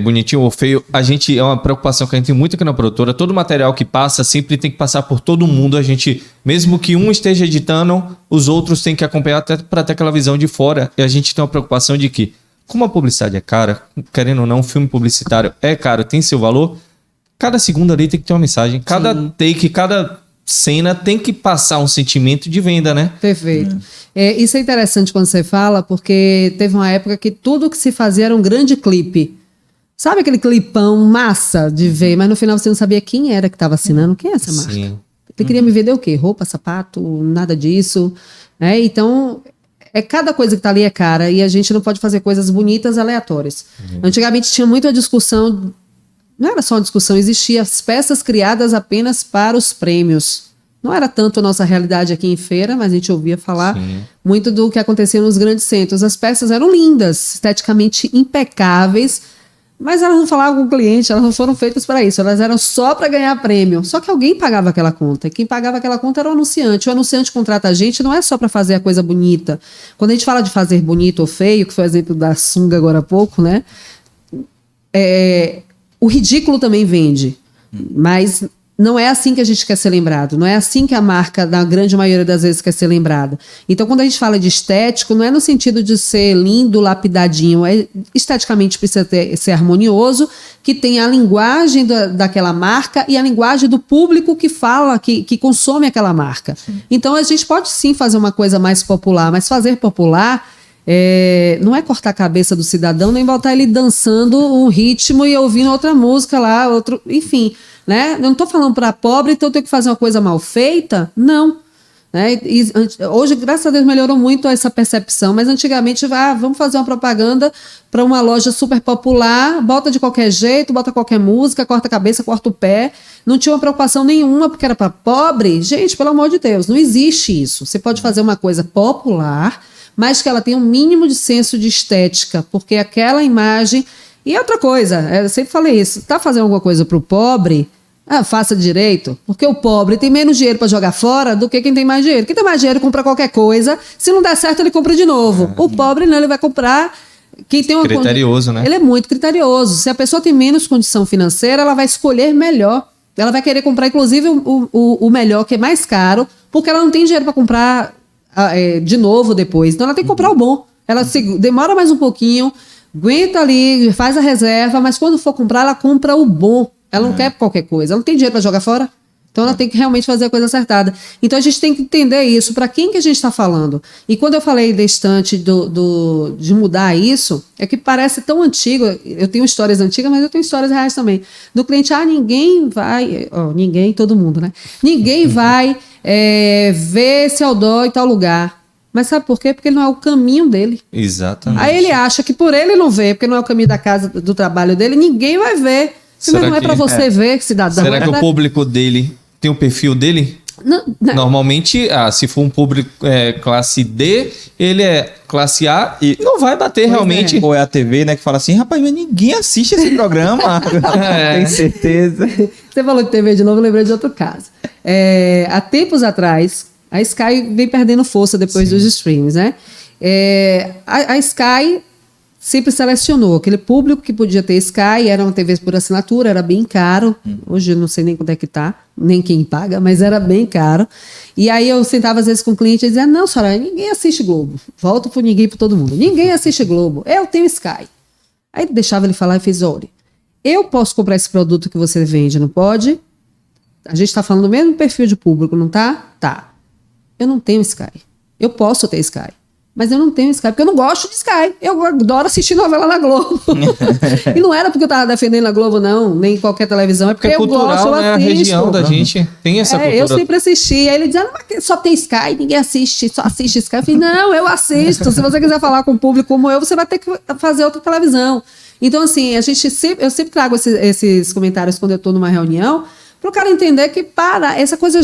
bonitinho ou feio, a gente é uma preocupação que a gente tem muito aqui na produtora. Todo material que passa sempre tem que passar por todo mundo. A gente, mesmo que um esteja editando, os outros têm que acompanhar até para ter aquela visão de fora. E a gente tem uma preocupação de que, como a publicidade é cara, querendo ou não, um filme publicitário é caro, tem seu valor, cada segundo ali tem que ter uma mensagem. Cada take, cada cena tem que passar um sentimento de venda, né? Perfeito. Isso é interessante quando você fala, porque teve uma época que tudo que se fazia era um grande clipe. Sabe aquele clipão massa de ver, mas no final você não sabia quem era que estava assinando, quem é essa marca? Sim. Ele queria me vender o quê? Roupa, sapato, nada disso. Então... cada coisa que está ali é cara e a gente não pode fazer coisas bonitas aleatórias. Antigamente tinha muita discussão, não era só uma discussão, existiam as peças criadas apenas para os prêmios. Não era tanto a nossa realidade aqui em feira, mas a gente ouvia falar muito do que acontecia nos grandes centros. As peças eram lindas, esteticamente impecáveis, mas elas não falavam com o cliente, elas não foram feitas para isso, elas eram só para ganhar prêmio. Só que alguém pagava aquela conta, e quem pagava aquela conta era o anunciante. O anunciante contrata a gente não é só para fazer a coisa bonita. Quando a gente fala de fazer bonito ou feio, que foi o exemplo da sunga agora há pouco, né? O ridículo também vende, mas não é assim que a gente quer ser lembrado, não é assim que a marca, na grande maioria das vezes, quer ser lembrada. Então, quando a gente fala de estético, não é no sentido de ser lindo, lapidadinho, esteticamente precisa ser harmonioso, que tenha a linguagem daquela marca e a linguagem do público que fala, que consome aquela marca. Então, a gente pode sim fazer uma coisa mais popular, mas fazer popular... não é cortar a cabeça do cidadão, nem botar ele dançando um ritmo e ouvindo outra música lá, enfim, né? Não estou falando para pobre, então eu tenho que fazer uma coisa mal feita? Não. Né? Hoje, graças a Deus, melhorou muito essa percepção, mas antigamente, vamos fazer uma propaganda para uma loja super popular, bota de qualquer jeito, bota qualquer música, corta a cabeça, corta o pé, não tinha uma preocupação nenhuma, porque era para pobre. Gente, pelo amor de Deus, não existe isso. Você pode fazer uma coisa popular, mas que ela tenha um mínimo de senso de estética, porque aquela imagem... E outra coisa, eu sempre falei isso, está fazendo alguma coisa para o pobre, faça direito, porque o pobre tem menos dinheiro para jogar fora do que quem tem mais dinheiro. Quem tem mais dinheiro compra qualquer coisa, se não der certo ele compra de novo. O pobre não, ele vai comprar... Quem tem uma criterioso, né? Ele é muito criterioso. Se a pessoa tem menos condição financeira, ela vai escolher melhor. Ela vai querer comprar, inclusive, o melhor, que é mais caro, porque ela não tem dinheiro para comprar... de novo depois. Então ela tem que comprar o bom. Ela demora mais um pouquinho, aguenta ali, faz a reserva, mas quando for comprar, ela compra o bom. Ela não quer qualquer coisa. Ela não tem dinheiro para jogar fora. Então ela tem que realmente fazer a coisa acertada. Então a gente tem que entender isso, para quem que a gente está falando. E quando eu falei da estante de mudar isso, é que parece tão antigo. Eu tenho histórias antigas, mas eu tenho histórias reais também. Do cliente, ninguém vai... ninguém, todo mundo, né? Ninguém vai ver esse outdoor em tal lugar. Mas sabe por quê? Porque não é o caminho dele. Exatamente. Aí ele acha que por ele não ver, porque não é o caminho da casa, do trabalho dele, ninguém vai ver. Mas não é para você ver, cidadão. Será que o público dele tem o perfil dele? Não. Normalmente, se for um público classe D, ele é classe A e não vai bater realmente. Ou é a TV, né, que fala assim, rapaz, mas ninguém assiste esse programa. Tem certeza. Você falou de TV de novo, eu lembrei de outro caso. Há tempos atrás, a Sky vem perdendo força depois dos streams, né? A Sky sempre selecionou aquele público que podia ter Sky, era uma TV por assinatura, era bem caro. Hoje eu não sei nem quanto é que tá, nem quem paga, mas era bem caro. E aí eu sentava às vezes com o cliente e dizia, não, senhora, ninguém assiste Globo. Volto pro ninguém, para todo mundo. Ninguém assiste Globo, eu tenho Sky. Aí deixava ele falar e fez, olha, eu posso comprar esse produto que você vende, não pode? A gente está falando do mesmo perfil de público, não tá? Tá. Eu não tenho Sky. Eu posso ter Sky. Mas eu não tenho Sky, porque eu não gosto de Sky. Eu adoro assistir novela na Globo. E não era porque eu tava defendendo a Globo, não, nem qualquer televisão. É porque eu cultural, gosto, eu assisto. A região da gente tem essa cultura. Eu sempre assisti. Aí ele dizia, mas só tem Sky, ninguém assiste, só assiste Sky. Eu falei, não, eu assisto. Se você quiser falar com um público como eu, você vai ter que fazer outra televisão. Então, assim, eu sempre trago esses comentários quando eu estou numa reunião, para o cara entender que, essa coisa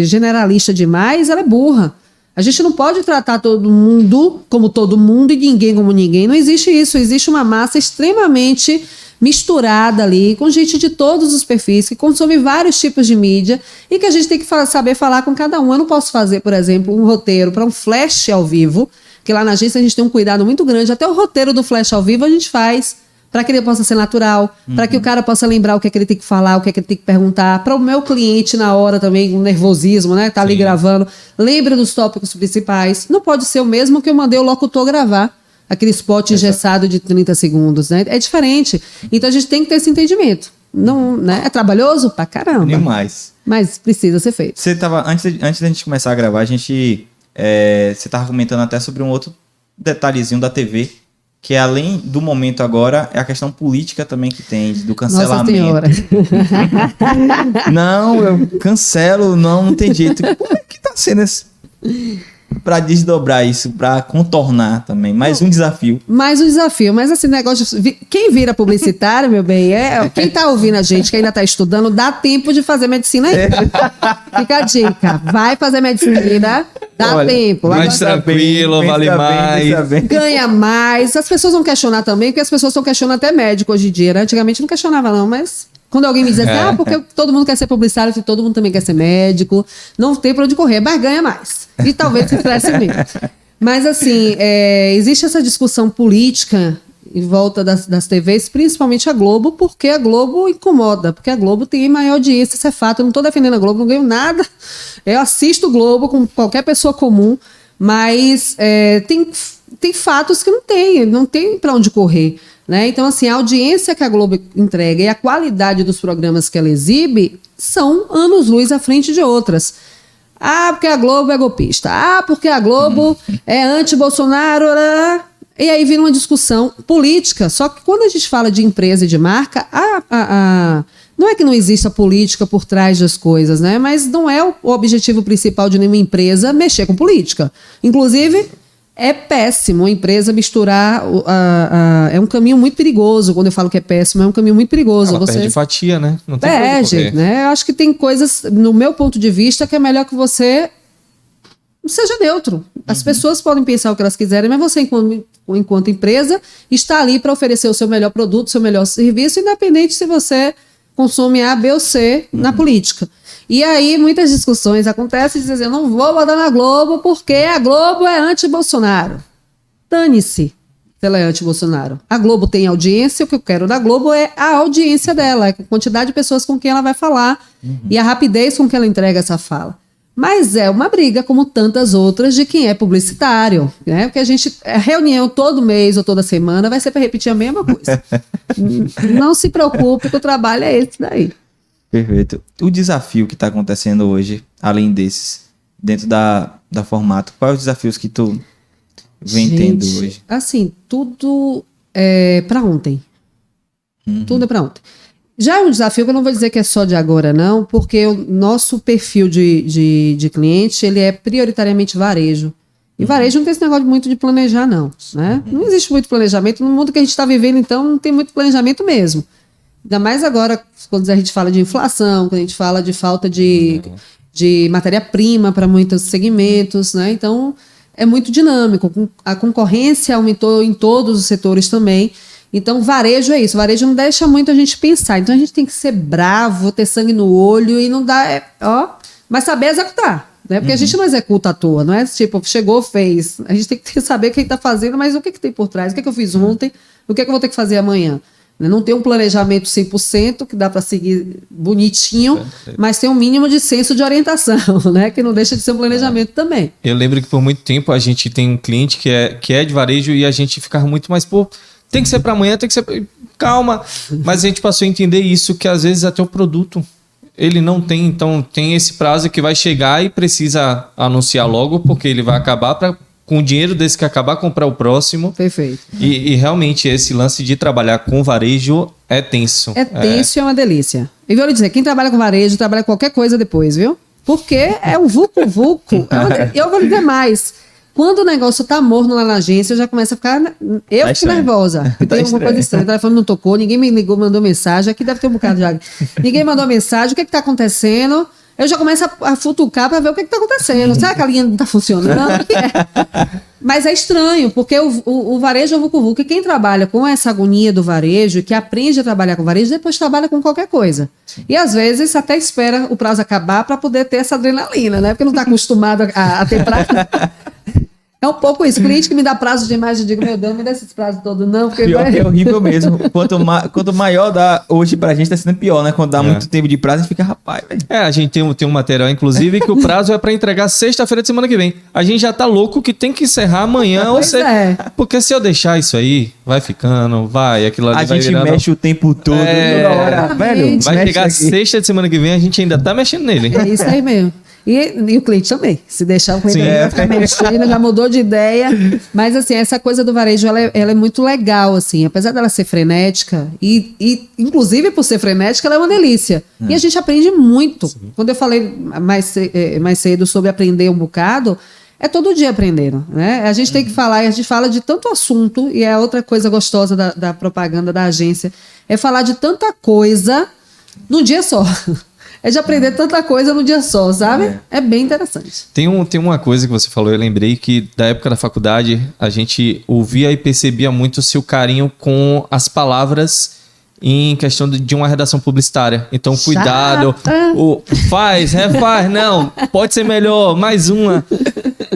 generalista demais, ela é burra. A gente não pode tratar todo mundo como todo mundo e ninguém como ninguém. Não existe isso. Existe uma massa extremamente misturada ali, com gente de todos os perfis, que consome vários tipos de mídia e que a gente tem que saber falar com cada um. Eu não posso fazer, por exemplo, um roteiro para um flash ao vivo, que lá na agência a gente tem um cuidado muito grande. Até o roteiro do flash ao vivo a gente faz para que ele possa ser natural, para que o cara possa lembrar o que é que ele tem que falar, o que é que ele tem que perguntar, para o meu cliente na hora também, com nervosismo, né, tá ali gravando, lembre dos tópicos principais. Não pode ser o mesmo que eu mandei o locutor gravar, aquele spot engessado de 30 segundos, né? É diferente. Então a gente tem que ter esse entendimento. Não, né? É trabalhoso? Pra caramba. Demais. Mas precisa ser feito. Você tava, antes da gente começar a gravar, você tava comentando até sobre um outro detalhezinho da TV, que além do momento agora, é a questão política também que tem, do cancelamento. Nossa Senhora. Não, eu cancelo, não tem jeito. Como é que tá sendo esse... Pra desdobrar isso, pra contornar também. Mais um desafio. Mais um desafio. Mas assim, negócio de... Quem vira publicitário, meu bem, quem tá ouvindo a gente, que ainda tá estudando, dá tempo de fazer medicina aí. Fica a dica. Vai fazer medicina, dá tempo. Mais tranquilo, vale mais. Ganha mais. As pessoas vão questionar também, porque as pessoas estão questionando até médico hoje em dia, né? Antigamente não questionava não, mas... Quando alguém me diz assim, porque todo mundo quer ser publicitário, todo mundo também quer ser médico, não tem pra onde correr, mas ganha mais. E talvez se estresse menos. Mas assim, existe essa discussão política em volta das TVs, principalmente a Globo, porque a Globo incomoda, porque a Globo tem maior audiência, isso é fato. Eu não estou defendendo a Globo, não ganho nada. Eu assisto o Globo com qualquer pessoa comum, mas tem fatos que não tem para onde correr. Né? Então, assim, a audiência que a Globo entrega e a qualidade dos programas que ela exibe são anos-luz à frente de outras. Ah, porque a Globo é golpista. Ah, porque a Globo é anti-Bolsonaro. E aí vira uma discussão política. Só que quando a gente fala de empresa e de marca, não é que não exista política por trás das coisas, né? Mas não é o objetivo principal de nenhuma empresa mexer com política. Inclusive... É péssimo a empresa misturar, é um caminho muito perigoso. Quando eu falo que é péssimo, é um caminho muito perigoso. Ela perde fatia, né? Não tem perde, né? Eu acho que tem coisas, no meu ponto de vista, que é melhor que você seja neutro. As pessoas podem pensar o que elas quiserem, mas você, enquanto empresa, está ali para oferecer o seu melhor produto, o seu melhor serviço, independente se você consome A, B ou C na política. E aí muitas discussões acontecem dizendo, eu não vou botar na Globo porque a Globo é anti-Bolsonaro. Dane-se se ela é anti-Bolsonaro. A Globo tem audiência, o que eu quero da Globo é a audiência dela, a quantidade de pessoas com quem ela vai falar e a rapidez com que ela entrega essa fala. Mas é uma briga, como tantas outras, de quem é publicitário, né? Porque a reunião todo mês ou toda semana vai ser para repetir a mesma coisa. Não se preocupe que o trabalho é esse daí. Perfeito. O desafio que está acontecendo hoje, além desses, dentro da formato, quais os desafios que tu vem tendo hoje? Assim, tudo é para ontem. Tudo é para ontem. Já é um desafio que eu não vou dizer que é só de agora, não, porque o nosso perfil de cliente, ele é prioritariamente varejo. E varejo não tem esse negócio muito de planejar, não. Né? Não existe muito planejamento. No mundo que a gente está vivendo, então, não tem muito planejamento mesmo. Ainda mais agora, quando a gente fala de inflação, quando a gente fala de falta de matéria-prima para muitos segmentos, né? Então, é muito dinâmico. A concorrência aumentou em todos os setores também. Então, varejo é isso. Varejo não deixa muito a gente pensar. Então, a gente tem que ser bravo, ter sangue no olho e não dar... mas saber executar. Né? Porque a gente não executa à toa, não é tipo, chegou, fez. A gente tem que saber o que está fazendo, mas o que tem por trás? O que eu fiz ontem? O que eu vou ter que fazer amanhã? Não tem um planejamento 100% que dá para seguir bonitinho, mas tem um mínimo de senso de orientação, né? Que não deixa de ser um planejamento também. Eu lembro que por muito tempo a gente tem um cliente que é de varejo e a gente ficava muito mais, tem que ser para amanhã, tem que ser... Calma! Mas a gente passou a entender isso, que às vezes até o produto ele não tem, então tem esse prazo que vai chegar e precisa anunciar logo, porque ele vai acabar para com o dinheiro desse que acabar comprar o próximo. Perfeito. E realmente esse lance de trabalhar com varejo é tenso. É tenso e é uma delícia. E vou lhe dizer, quem trabalha com varejo, trabalha com qualquer coisa depois, viu? Porque é um vulco-vulco. Eu vou lhe dizer mais. Quando o negócio tá morno lá na agência, eu já começo a ficar... Eu fico nervosa. Tem alguma coisa estranha. O telefone não tocou, ninguém me ligou, mandou mensagem. Aqui deve ter um bocado de água. Ninguém mandou mensagem. O que tá acontecendo? Eu já começo a futucar para ver o que tá acontecendo. Será que a linha não tá funcionando? O que é? Mas é estranho, porque o varejo é o vucu-vucu. E quem trabalha com essa agonia do varejo, que aprende a trabalhar com varejo, depois trabalha com qualquer coisa. Sim. E às vezes até espera o prazo acabar para poder ter essa adrenalina, né? Porque não tá acostumado a ter prazo. É um pouco isso. Cliente que me dá prazo demais, eu digo, meu Deus, não me dá esses prazos todos, não. Porque pior que é horrível mesmo. Quanto maior dá, hoje pra gente tá sendo pior, né? Quando dá muito tempo de prazo, a gente fica, rapaz, velho. A gente tem um material, inclusive, que o prazo é pra entregar sexta-feira de semana que vem. A gente já tá louco que tem que encerrar amanhã, ou seja, porque se eu deixar isso aí, vai ficando, aquilo ali vai virando. A gente mexe o tempo todo, toda hora, velho. Vai chegar sexta de semana que vem, a gente ainda tá mexendo nele. É isso aí mesmo. E o cliente também. Se deixar o cliente vai ficar mexendo, já mudou de ideia. Mas, assim, essa coisa do varejo, ela é muito legal, assim. Apesar dela ser frenética, e inclusive por ser frenética, ela é uma delícia. E a gente aprende muito. Sim. Quando eu falei mais cedo sobre aprender um bocado, é todo dia aprendendo, né? A gente tem que falar, a gente fala de tanto assunto, e é outra coisa gostosa da propaganda da agência, é falar de tanta coisa num dia só. É de aprender tanta coisa num dia só, sabe? É bem interessante. Tem uma coisa que você falou, eu lembrei que da época da faculdade a gente ouvia e percebia muito o seu carinho com as palavras em questão de uma redação publicitária. Então, cuidado. Refaz, não, pode ser melhor, mais uma.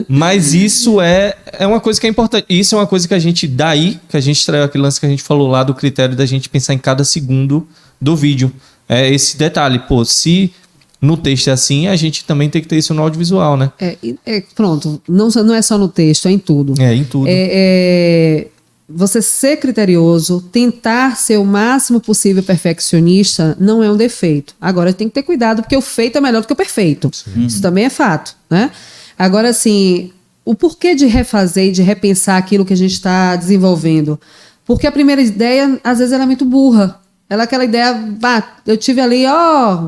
Mas isso é uma coisa que é importante. Isso é uma coisa que a gente, que a gente traiu aquele lance que a gente falou lá do critério da gente pensar em cada segundo do vídeo. É esse detalhe, se no texto é assim, a gente também tem que ter isso no audiovisual, né? Pronto, não é só no texto, é em tudo. É, em tudo. Você ser criterioso, tentar ser o máximo possível perfeccionista, não é um defeito. Agora, tem que ter cuidado, porque o feito é melhor do que o perfeito. Sim. Isso também é fato, né? Agora, assim, o porquê de refazer e de repensar aquilo que a gente está desenvolvendo? Porque a primeira ideia, às vezes, ela é muito burra. Ela é aquela ideia, eu tive ali,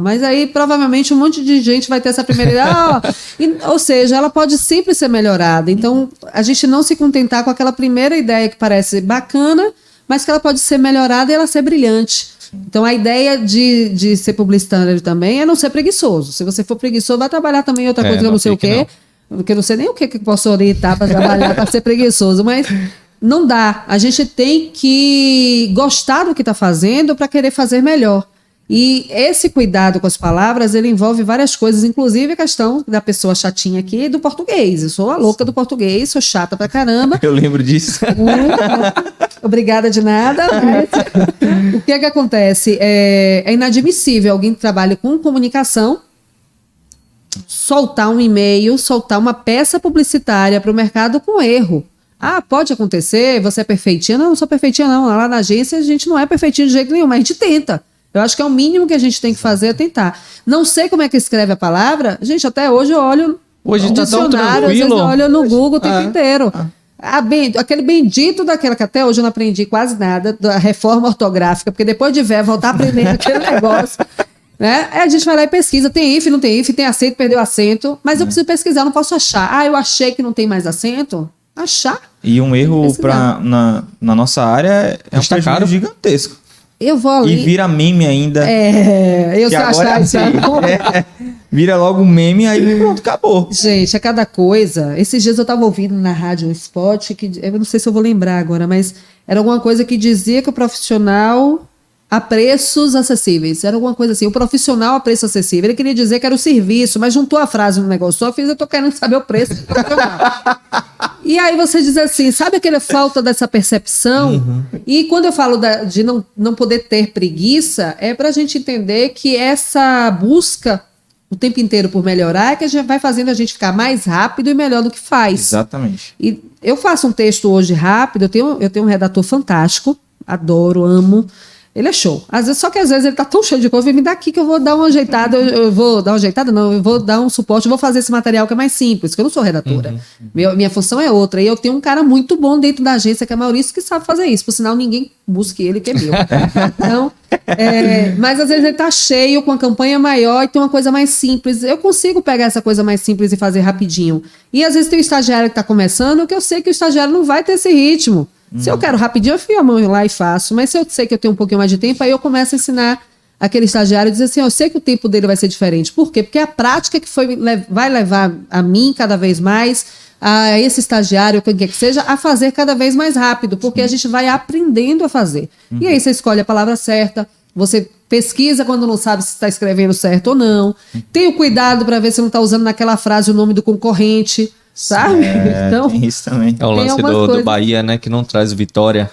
mas aí provavelmente um monte de gente vai ter essa primeira ideia, ou seja, ela pode sempre ser melhorada. Então, a gente não se contentar com aquela primeira ideia que parece bacana, mas que ela pode ser melhorada e ela ser brilhante. Então, a ideia de ser publicitário também é não ser preguiçoso. Se você for preguiçoso, vai trabalhar também outra coisa que eu não sei o quê, porque eu não sei nem o que eu posso orientar para trabalhar para ser preguiçoso, mas... Não dá. A gente tem que gostar do que está fazendo para querer fazer melhor. E esse cuidado com as palavras, ele envolve várias coisas, inclusive a questão da pessoa chatinha aqui do português. Eu sou a louca do português, sou chata pra caramba. Eu lembro disso. Obrigada de nada. Mas o que acontece? É inadmissível alguém que trabalha com comunicação soltar um e-mail, soltar uma peça publicitária para o mercado com erro. Pode acontecer, você é perfeitinha? Não sou perfeitinha não, lá na agência a gente não é perfeitinho de jeito nenhum, mas a gente tenta. Eu acho que é o mínimo que a gente tem que fazer é tentar. Não sei como é que escreve a palavra, gente, até hoje eu olho no dicionário, às vezes eu olho no Google o tempo inteiro. Aquele bendito daquela que até hoje eu não aprendi quase nada, da reforma ortográfica, porque depois de velho voltar aprendendo aquele negócio... Né? A gente vai lá e pesquisa, tem if, não tem if, tem acento, perdeu acento, mas eu preciso pesquisar, eu não posso achar. Eu achei que não tem mais acento, achar. E um erro na nossa área é um prejuízo gigantesco. Eu vou ali. E vira meme ainda. Eu sei achar isso. Vira logo um meme, aí pronto, acabou. Gente, é cada coisa. Esses dias eu estava ouvindo na rádio um spot, eu não sei se eu vou lembrar agora, mas era alguma coisa que dizia que o profissional a preços acessíveis. Era alguma coisa assim, o profissional a preço acessível. Ele queria dizer que era o serviço, mas juntou a frase no negócio só, eu tô querendo saber o preço do profissional. E aí você diz assim, sabe aquela falta dessa percepção? Uhum. E quando eu falo de não poder ter preguiça, é pra gente entender que essa busca o tempo inteiro por melhorar é que a gente vai fazendo a gente ficar mais rápido e melhor do que faz. Exatamente. E eu faço um texto hoje rápido, eu tenho um redator fantástico, adoro, amo. Ele é show. Só que às vezes ele tá tão cheio de coisa, vem me dar aqui que eu vou dar uma ajeitada. Eu vou dar uma ajeitada? Não, eu vou dar um suporte, eu vou fazer esse material que é mais simples, que eu não sou redatora. Minha função é outra. E eu tenho um cara muito bom dentro da agência, que é Maurício, que sabe fazer isso. Por sinal, ninguém busque ele, que é meu. Então, mas às vezes ele tá cheio, com a campanha maior e tem uma coisa mais simples. Eu consigo pegar essa coisa mais simples e fazer rapidinho. E às vezes tem um estagiário que tá começando, que eu sei que o estagiário não vai ter esse ritmo. Se eu quero rapidinho, eu fio a mão lá e faço. Mas se eu sei que eu tenho um pouquinho mais de tempo, aí eu começo a ensinar aquele estagiário e dizer assim, eu sei que o tempo dele vai ser diferente. Por quê? Porque a prática que vai levar a mim cada vez mais, a esse estagiário, quem quer que seja, a fazer cada vez mais rápido. Porque a gente vai aprendendo a fazer. E aí você escolhe a palavra certa, você pesquisa quando não sabe se está escrevendo certo ou não. Tem o cuidado para ver se não está usando naquela frase o nome do concorrente. Sabe? Então, tem isso também. É o lance do Bahia, né? Que não traz vitória.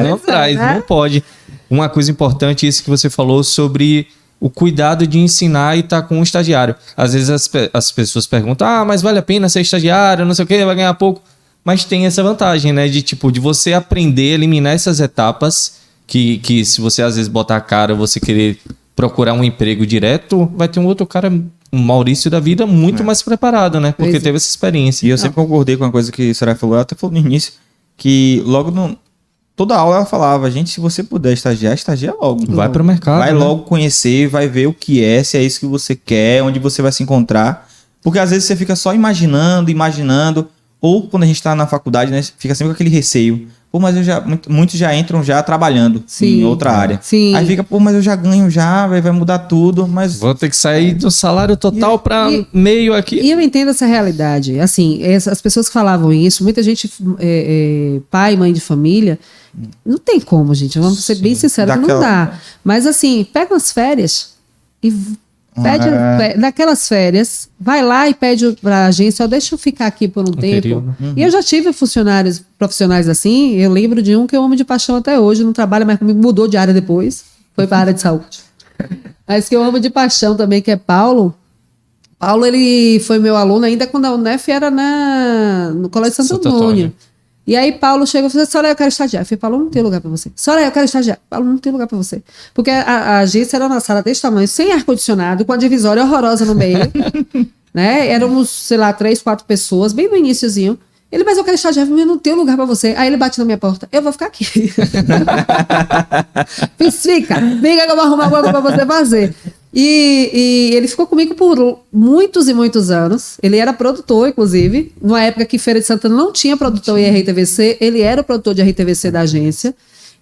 Não traz, não pode. Uma coisa importante, isso que você falou sobre o cuidado de ensinar e estar com um estagiário. Às vezes as pessoas perguntam, mas vale a pena ser estagiário, não sei o que, vai ganhar pouco. Mas tem essa vantagem, né? De você aprender a eliminar essas etapas que se você às vezes botar a cara, você querer procurar um emprego direto, vai ter um outro cara, um Maurício da vida, muito mais preparado, né? Porque teve essa experiência. E eu sempre concordei com uma coisa que a Soraya falou, ela até falou no início, que logo toda aula ela falava, gente, se você puder estagiar logo. Vai pro mercado. Vai logo conhecer, vai ver o que é, se é isso que você quer, onde você vai se encontrar. Porque às vezes você fica só imaginando, ou quando a gente tá na faculdade, né, fica sempre com aquele receio. Pô, mas muitos já entram já trabalhando em outra área. Sim. Aí fica, mas eu já ganho vai mudar tudo, mas... Vou ter que sair do salário total para meio aqui. E eu entendo essa realidade. Assim, as pessoas que falavam isso, muita gente, pai, mãe de família, não tem como, gente. Vamos ser bem sinceros, não dá. Mas assim, pega umas férias e... naquelas férias, vai lá e pede pra agência, deixa eu ficar aqui por um tempo. E eu já tive funcionários profissionais assim, eu lembro de um que eu amo de paixão até hoje, não trabalha mais comigo, mudou de área depois, foi pra área de saúde. Mas que eu amo de paixão também, que é Paulo. Paulo, ele foi meu aluno ainda quando a UNEF era no Colégio Santo Antônio. E aí Paulo chegou e falou, Soraya, eu quero estagiar. Eu falei, Paulo, não tem lugar pra você. Soraya, eu quero estagiar. Paulo, não tem lugar pra você. Porque a agência era uma sala desse tamanho, sem ar-condicionado, com a divisória horrorosa no meio. Né? Éramos, sei lá, 3, 4 pessoas, bem no iniciozinho. Ele, mas eu quero estagiar. Eu falei, não tem lugar pra você. Aí ele bate na minha porta, eu vou ficar aqui. Fica que eu vou arrumar alguma coisa pra você fazer. E ele ficou comigo por muitos e muitos anos. Ele era produtor, inclusive. Numa época que Feira de Santana não tinha produtor em RTVC, ele era o produtor de RTVC da agência.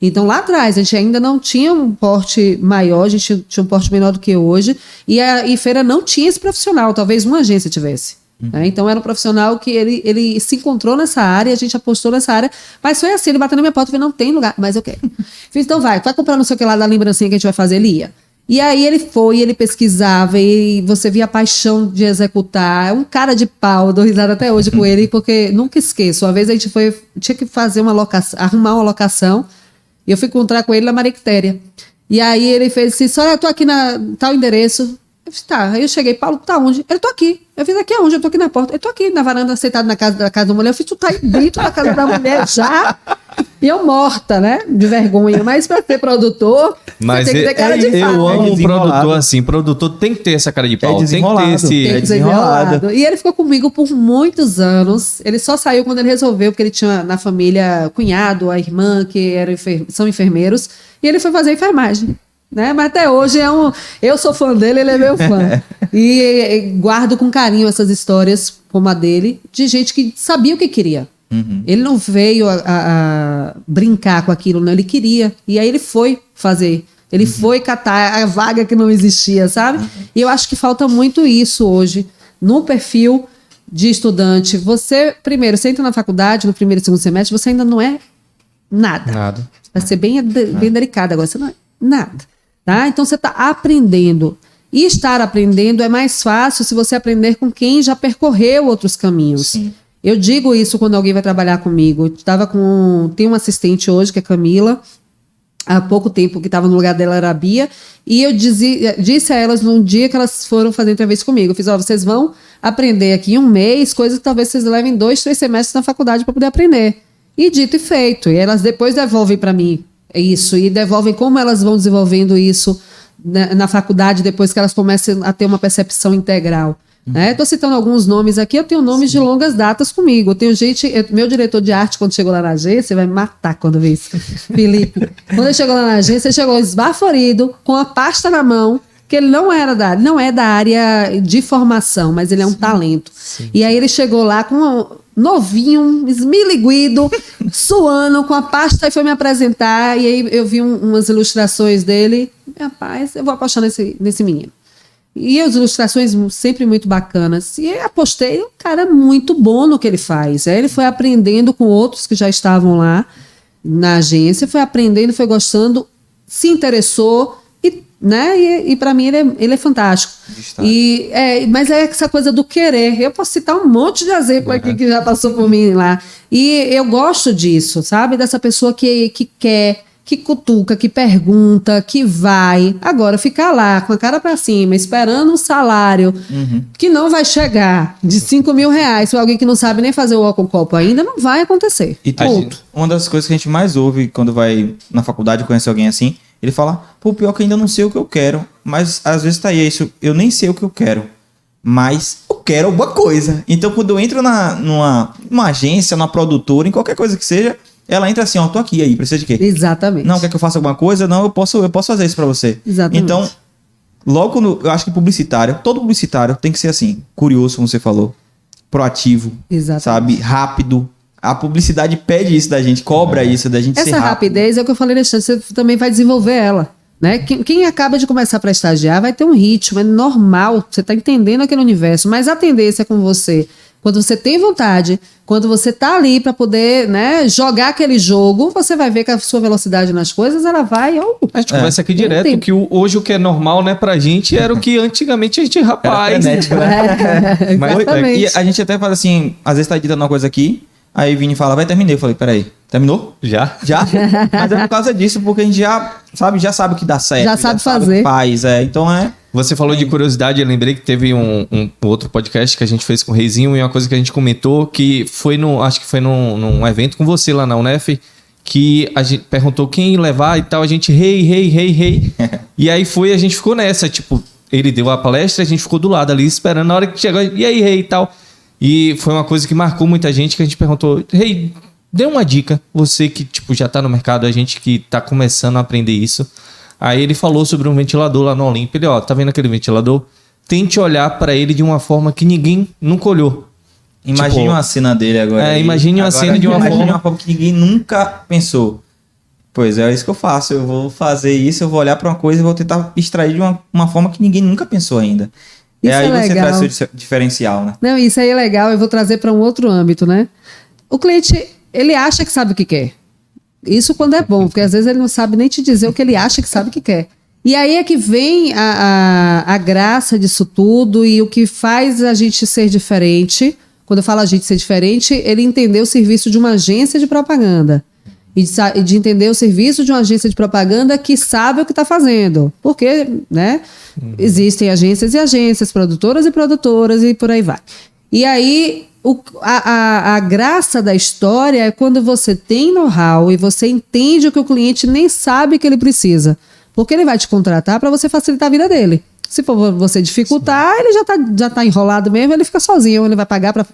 Então, lá atrás, a gente ainda não tinha um porte maior, a gente tinha um porte menor do que hoje. E Feira não tinha esse profissional, talvez uma agência tivesse. Né? Então, era um profissional que ele se encontrou nessa área, a gente apostou nessa área. Mas foi assim, ele bateu na minha porta e falou, não tem lugar, mas eu quero. Fiz, então vai comprar não sei o que lá da lembrancinha que a gente vai fazer, ele ia. E aí ele foi, ele pesquisava, e você via a paixão de executar. É um cara de pau, dou risada até hoje com ele, porque nunca esqueço. Uma vez a gente tinha que fazer arrumar uma locação, e eu fui encontrar com ele na Marictéria. E aí ele fez assim, olha, eu tô aqui na tal endereço. Eu disse, tá. Aí eu cheguei, Paulo, tá onde? Ele, tô aqui. Eu fiz, aqui aonde? Eu tô aqui na porta. Eu tô aqui na varanda, sentado na casa da mulher. Eu fiz, tu tá aí dentro da casa da mulher já? E eu morta, né? De vergonha. Mas pra ser produtor, mas você tem que ter cara de pau. Eu amo um produtor assim. Produtor tem que ter essa cara de pau. Tem que ter esse... desenrolado. E ele ficou comigo por muitos anos. Ele só saiu quando ele resolveu, porque ele tinha na família cunhado, a irmã, que são enfermeiros. E ele foi fazer enfermagem. Né? Mas até hoje eu sou fã dele, ele é meu fã. E guardo com carinho essas histórias como a dele, de gente que sabia o que queria. Ele não veio a brincar com aquilo, não, ele queria. E aí ele foi fazer. Ele foi catar a vaga que não existia, sabe? E eu acho que falta muito isso hoje no perfil de estudante. Você entra na faculdade, no primeiro e segundo semestre, você ainda não é nada. Vai ser bem delicado agora, você não é nada. Tá? Então você está aprendendo. E estar aprendendo é mais fácil se você aprender com quem já percorreu outros caminhos. Sim. Eu digo isso quando alguém vai trabalhar comigo. Tem uma assistente hoje, que é Camila, há pouco tempo, que estava no lugar dela era a Bia, e eu disse a elas num dia que elas foram fazer entrevista comigo, eu fiz, vocês vão aprender aqui em um mês, coisas que talvez vocês levem 2, 3 semestres na faculdade para poder aprender. E dito e feito. E elas depois devolvem para mim Isso, e devolvem como elas vão desenvolvendo isso na faculdade depois que elas começam a ter uma percepção integral. Estou citando alguns nomes aqui, eu tenho nomes de longas datas comigo. Eu tenho meu diretor de arte, quando chegou lá na agência, vai me matar quando vê isso. Felipe, quando ele chegou lá na agência, ele chegou esbaforido, com a pasta na mão, que ele não é da área de formação, mas ele é um talento. Sim. E aí ele chegou lá com novinho, esmiliguido, suando, com a pasta, e foi me apresentar, e aí eu vi umas ilustrações dele. Rapaz, eu vou apostar nesse menino. E as ilustrações sempre muito bacanas. E apostei, um cara muito bom no que ele faz. Aí ele foi aprendendo com outros que já estavam lá na agência, foi aprendendo, foi gostando, se interessou, e para mim ele é fantástico. Mas é essa coisa do querer. Eu posso citar um monte de exemplo aqui que já passou por mim lá. E eu gosto disso, sabe? Dessa pessoa que quer, que cutuca, que pergunta, que vai. Agora, ficar lá com a cara para cima, esperando um salário que não vai chegar de R$5.000 para alguém que não sabe nem fazer o álcool copo ainda, não vai acontecer. E uma das coisas que a gente mais ouve quando vai na faculdade conhecer alguém assim, ele fala, pô, pior que ainda não sei o que eu quero, mas às vezes tá aí, isso, eu nem sei o que eu quero, mas eu quero alguma coisa. Então, quando eu entro numa agência, numa produtora, em qualquer coisa que seja, ela entra assim, ó, tô aqui, aí, precisa de quê? Exatamente. Não, quer que eu faça alguma coisa? Não, eu posso fazer isso pra você. Exatamente. Então, eu acho que todo publicitário tem que ser assim, curioso, como você falou, proativo, sabe, rápido. A publicidade pede isso da gente, cobra isso da gente ser rápido. Essa rapidez é o que eu falei, Alexandre, você também vai desenvolver ela. Né? Quem acaba de começar para estagiar vai ter um ritmo, é normal, você está entendendo aquele universo, mas a tendência com você, quando você tem vontade, quando você está ali para poder, né, jogar aquele jogo, você vai ver que a sua velocidade nas coisas, ela vai... A gente conversa aqui direto, que hoje o que é normal, né, pra gente era o que antigamente a gente, rapaz... E a gente até fala assim, às vezes tá editando uma coisa aqui, aí Vini fala, vai, terminei. Eu falei, peraí, terminou? Já? Mas é por causa disso, porque a gente já sabe o que dá certo. Já sabe fazer. O que faz, então é... Você falou de curiosidade, eu lembrei que teve um outro podcast que a gente fez com o Reizinho, e uma coisa que a gente comentou, que foi acho que foi num evento com você lá na UNEF, que a gente perguntou quem ia levar e tal, a gente rei. E aí a gente ficou nessa, tipo, ele deu a palestra, a gente ficou do lado ali esperando, na hora que chegou, e aí, rei e tal... E foi uma coisa que marcou muita gente, que a gente perguntou, Rei, dê uma dica, você que tipo, já tá no mercado, a gente que tá começando a aprender isso. Aí ele falou sobre um ventilador lá no Olimpo, ele, tá vendo aquele ventilador? Tente olhar para ele de uma forma que ninguém nunca olhou. Imagine uma cena dele agora. Imagine uma cena de uma forma que ninguém nunca pensou. Pois é isso que eu faço, eu vou fazer isso, eu vou olhar para uma coisa e vou tentar extrair de uma forma que ninguém nunca pensou ainda. Isso aí é você legal. traz seu diferencial, né? Não, isso aí é legal, eu vou trazer para um outro âmbito, né? O cliente, ele acha que sabe o que quer. Isso quando é bom, porque às vezes ele não sabe nem te dizer o que ele acha que sabe o que quer. E aí é que vem a graça disso tudo e o que faz a gente ser diferente. Quando eu falo a gente ser diferente, ele entender o serviço de uma agência de propaganda. E de entender o serviço de uma agência de propaganda que sabe o que está fazendo. Porque, né, existem agências e agências, produtoras e produtoras e por aí vai. E aí, a graça da história é quando você tem know-how e você entende o que o cliente nem sabe que ele precisa. Porque ele vai te contratar para você facilitar a vida dele. Se for você dificultar, ele já tá enrolado mesmo, ele fica sozinho, ele vai pagar para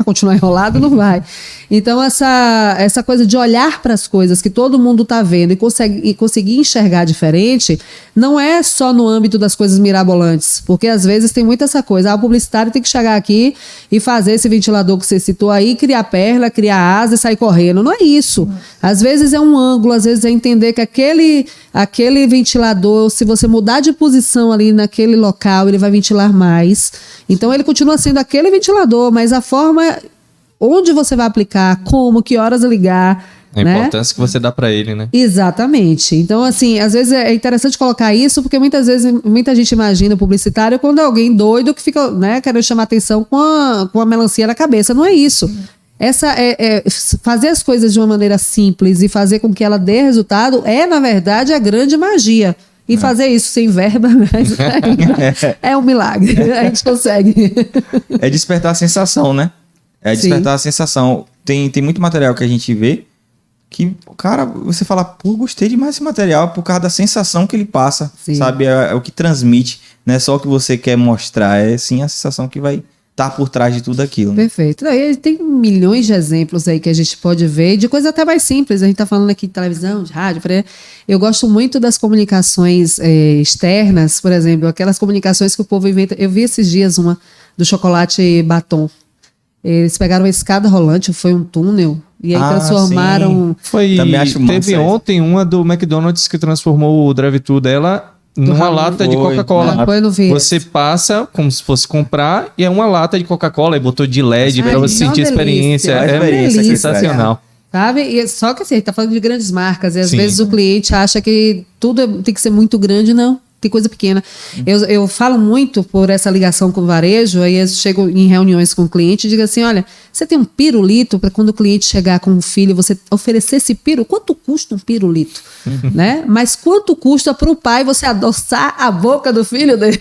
continuar enrolado, não vai. Então, essa coisa de olhar para as coisas que todo mundo está vendo e conseguir enxergar diferente, não é só no âmbito das coisas mirabolantes, porque às vezes tem muito essa coisa, o publicitário tem que chegar aqui e fazer esse ventilador que você citou aí, criar perna, criar asa e sair correndo. Não é isso. Às vezes é um ângulo, às vezes é entender que aquele ventilador, se você mudar de posição ali naquele local, ele vai ventilar mais. Então ele continua sendo aquele ventilador, mas a forma onde você vai aplicar, como, que horas ligar, a importância que você dá para ele, né? Exatamente. Então, assim, às vezes é interessante colocar isso, porque muitas vezes muita gente imagina o publicitário quando é alguém doido que fica, né, querendo chamar atenção com a melancia na cabeça. Não é isso. Fazer as coisas de uma maneira simples e fazer com que ela dê resultado na verdade, a grande magia. E fazer isso sem verba, mas é um milagre. A gente consegue. É despertar a sensação, né? É despertar a sensação. Tem muito material que a gente vê que, cara, você fala, pô, gostei demais desse material por causa da sensação que ele passa, sim. Sabe? É o que transmite, não é só o que você quer mostrar, é sim a sensação que vai estar por trás de tudo aquilo. Né? Perfeito. Tem milhões de exemplos aí que a gente pode ver, de coisas até mais simples. A gente está falando aqui de televisão, de rádio. Eu gosto muito das comunicações externas, por exemplo, aquelas comunicações que o povo inventa. Eu vi esses dias uma do chocolate batom. Eles pegaram uma escada rolante, foi um túnel, e aí transformaram... Teve ontem uma do McDonald's que transformou o drive-thru dela numa lata de Coca-Cola. Você passa como se fosse comprar e é uma lata de Coca-Cola e botou de LED para você sentir a experiência. É sensacional. Sabe? E só que assim, a gente tá falando de grandes marcas e às vezes o cliente acha que tudo tem que ser muito grande, não. Tem coisa pequena. Eu falo muito por essa ligação com o varejo, aí eu chego em reuniões com o cliente e digo assim, olha, você tem um pirulito para quando o cliente chegar com um filho, você oferecer esse pirulito? Quanto custa um pirulito? Né? Mas quanto custa para o pai você adoçar a boca do filho dele?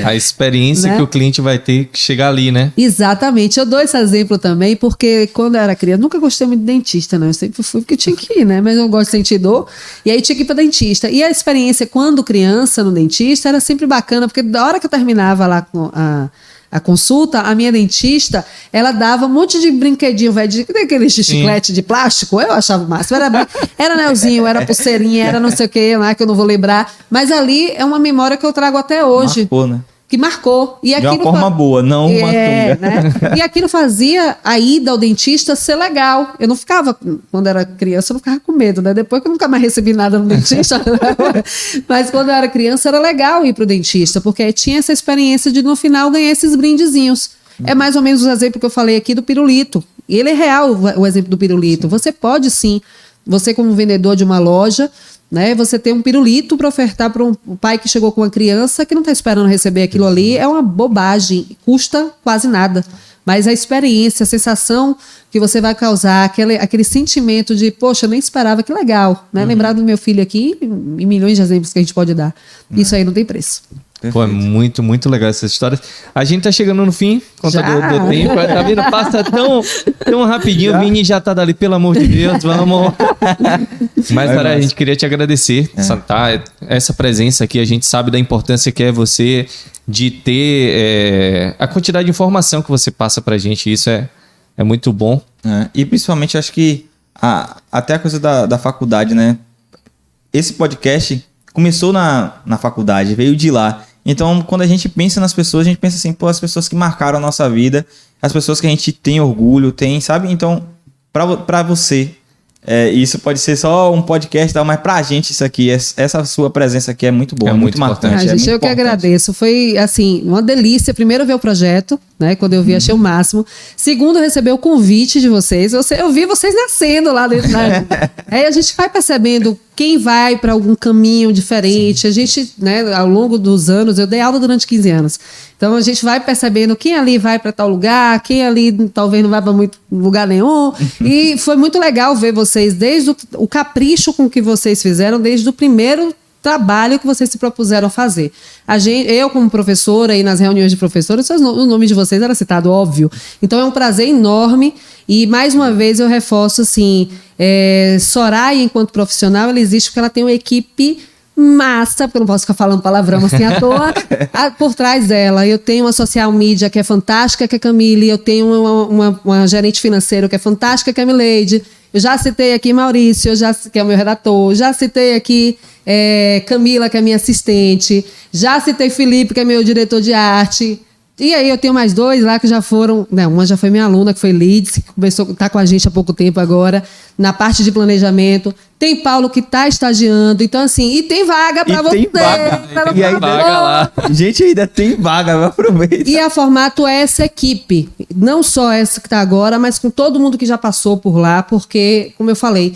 A experiência, né? Que o cliente vai ter que chegar ali, né? Exatamente. Eu dou esse exemplo também, porque quando eu era criança, nunca gostei muito de dentista, né? Eu sempre fui porque tinha que ir, né? Mas eu gosto de sentir dor, e aí tinha que ir para dentista. E a experiência quando criança no dentista era sempre bacana, porque da hora que eu terminava lá com a consulta, a minha dentista, ela dava um monte de brinquedinho, velho, aquele chiclete de plástico, eu achava o máximo. Era anelzinho, era pulseirinha, era não sei o que, lá que eu não vou lembrar. Mas ali é uma memória que eu trago até hoje. Marcou, né? Que marcou. E de uma forma boa, não uma tunga. Né? E aquilo fazia a ida ao dentista ser legal. Eu não ficava, quando era criança, eu não ficava com medo, né? Depois que eu nunca mais recebi nada no dentista. Mas quando eu era criança, era legal ir pro dentista, porque tinha essa experiência de, no final, ganhar esses brindezinhos. É mais ou menos o exemplo que eu falei aqui do pirulito. E ele é real, o exemplo do pirulito. Sim. Você pode, sim, você como vendedor de uma loja, né, você tem um pirulito para ofertar para um pai que chegou com uma criança que não está esperando receber aquilo ali, é uma bobagem, custa quase nada. Mas a experiência, a sensação que você vai causar, aquele sentimento de, poxa, eu nem esperava, que legal. Né? Lembrar do meu filho aqui, e milhões de exemplos que a gente pode dar. Isso aí não tem preço. Perfeito. Pô, é muito, muito legal essas histórias. A gente tá chegando no fim, conta do tempo. Tá vendo? Passa tão rapidinho. O Vini já tá dali, pelo amor de Deus, vamos. Mas, Sara, a gente queria te agradecer. Essa presença aqui, a gente sabe da importância que é você de ter a quantidade de informação que você passa pra gente. Isso é muito bom. E principalmente, acho que até a coisa da faculdade, né? Esse podcast começou na faculdade, veio de lá. Então, quando a gente pensa nas pessoas, a gente pensa assim, pô, as pessoas que marcaram a nossa vida, as pessoas que a gente tem orgulho, sabe? Então, pra você, isso pode ser só um podcast, mas pra gente isso aqui, essa sua presença aqui é muito boa, muito marcante. Gente, eu que agradeço. Foi, assim, uma delícia. Primeiro, ver o projeto, né? Quando eu vi, achei o máximo. Segundo, receber o convite de vocês. Eu vi vocês nascendo lá dentro. Aí a gente vai percebendo quem vai para algum caminho diferente. Sim. A gente, né, ao longo dos anos, eu dei aula durante 15 anos. Então a gente vai percebendo quem ali vai para tal lugar, quem ali talvez não vai para muito lugar nenhum. E foi muito legal ver vocês, desde o capricho com que vocês fizeram, desde o primeiro trabalho que vocês se propuseram a fazer. Eu, como professora, e nas reuniões de professores, o nome de vocês era citado, óbvio. Então é um prazer enorme. E, mais uma vez, eu reforço assim, Soraya, enquanto profissional, ela existe porque ela tem uma equipe massa, porque eu não posso ficar falando palavrão assim à toa, por trás dela. Eu tenho uma social media que é fantástica, que é a Camille, eu tenho uma gerente financeira que é fantástica, que é a Mileide. Eu já citei aqui Maurício, que é o meu redator, já citei aqui Camila, que é minha assistente, já citei Felipe, que é meu diretor de arte. E aí eu tenho mais 2 lá que já foram... Não, uma já foi minha aluna, que foi Lids, que começou a estar com a gente há pouco tempo agora, na parte de planejamento. Tem Paulo que está estagiando. Então, assim, e tem vaga para você. Tem vaga. E aí, vaga lá. Gente, ainda tem vaga, aproveita. E a Formato é essa equipe. Não só essa que está agora, mas com todo mundo que já passou por lá, porque, como eu falei,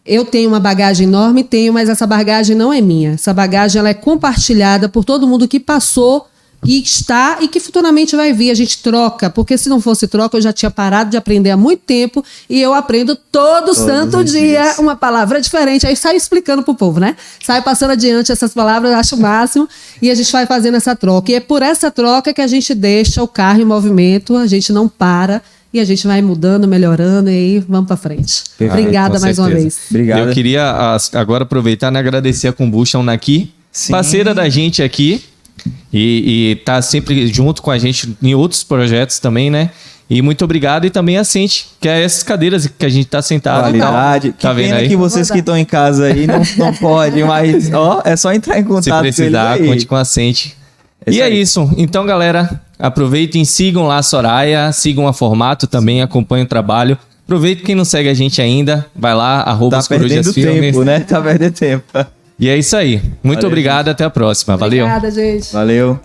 eu tenho uma bagagem enorme, mas essa bagagem não é minha. Essa bagagem ela é compartilhada por todo mundo que passou e está e que futuramente vai vir. A gente troca, porque se não fosse troca eu já tinha parado de aprender há muito tempo e eu aprendo todos santo dia dias. Uma palavra diferente, aí saio explicando pro povo, né? Saio passando adiante essas palavras, eu acho o máximo, e a gente vai fazendo essa troca. E é por essa troca que a gente deixa o carro em movimento, a gente não para, e a gente vai mudando, melhorando e aí vamos para frente. Obrigada mais uma vez. Obrigado. Eu queria agora aproveitar e agradecer a Combustion Naqui, parceira da gente aqui e tá sempre junto com a gente em outros projetos também, né? E muito obrigado. E também a Sente, que é essas cadeiras que a gente tá sentado. Qualidade. Tá vendo aí? Que vocês que estão em casa aí não podem, mas é só entrar em contato. Se precisar, conte com a Sente. E é isso. Então, galera, aproveitem, sigam lá a Soraya, sigam a Formato também, acompanhem o trabalho. Aproveita quem não segue a gente ainda, vai lá, @Corujas Filmes. Tá perdendo tempo, né? Tá perdendo tempo. E é isso aí. Muito obrigado, até a próxima. Valeu. Obrigada, gente. Valeu.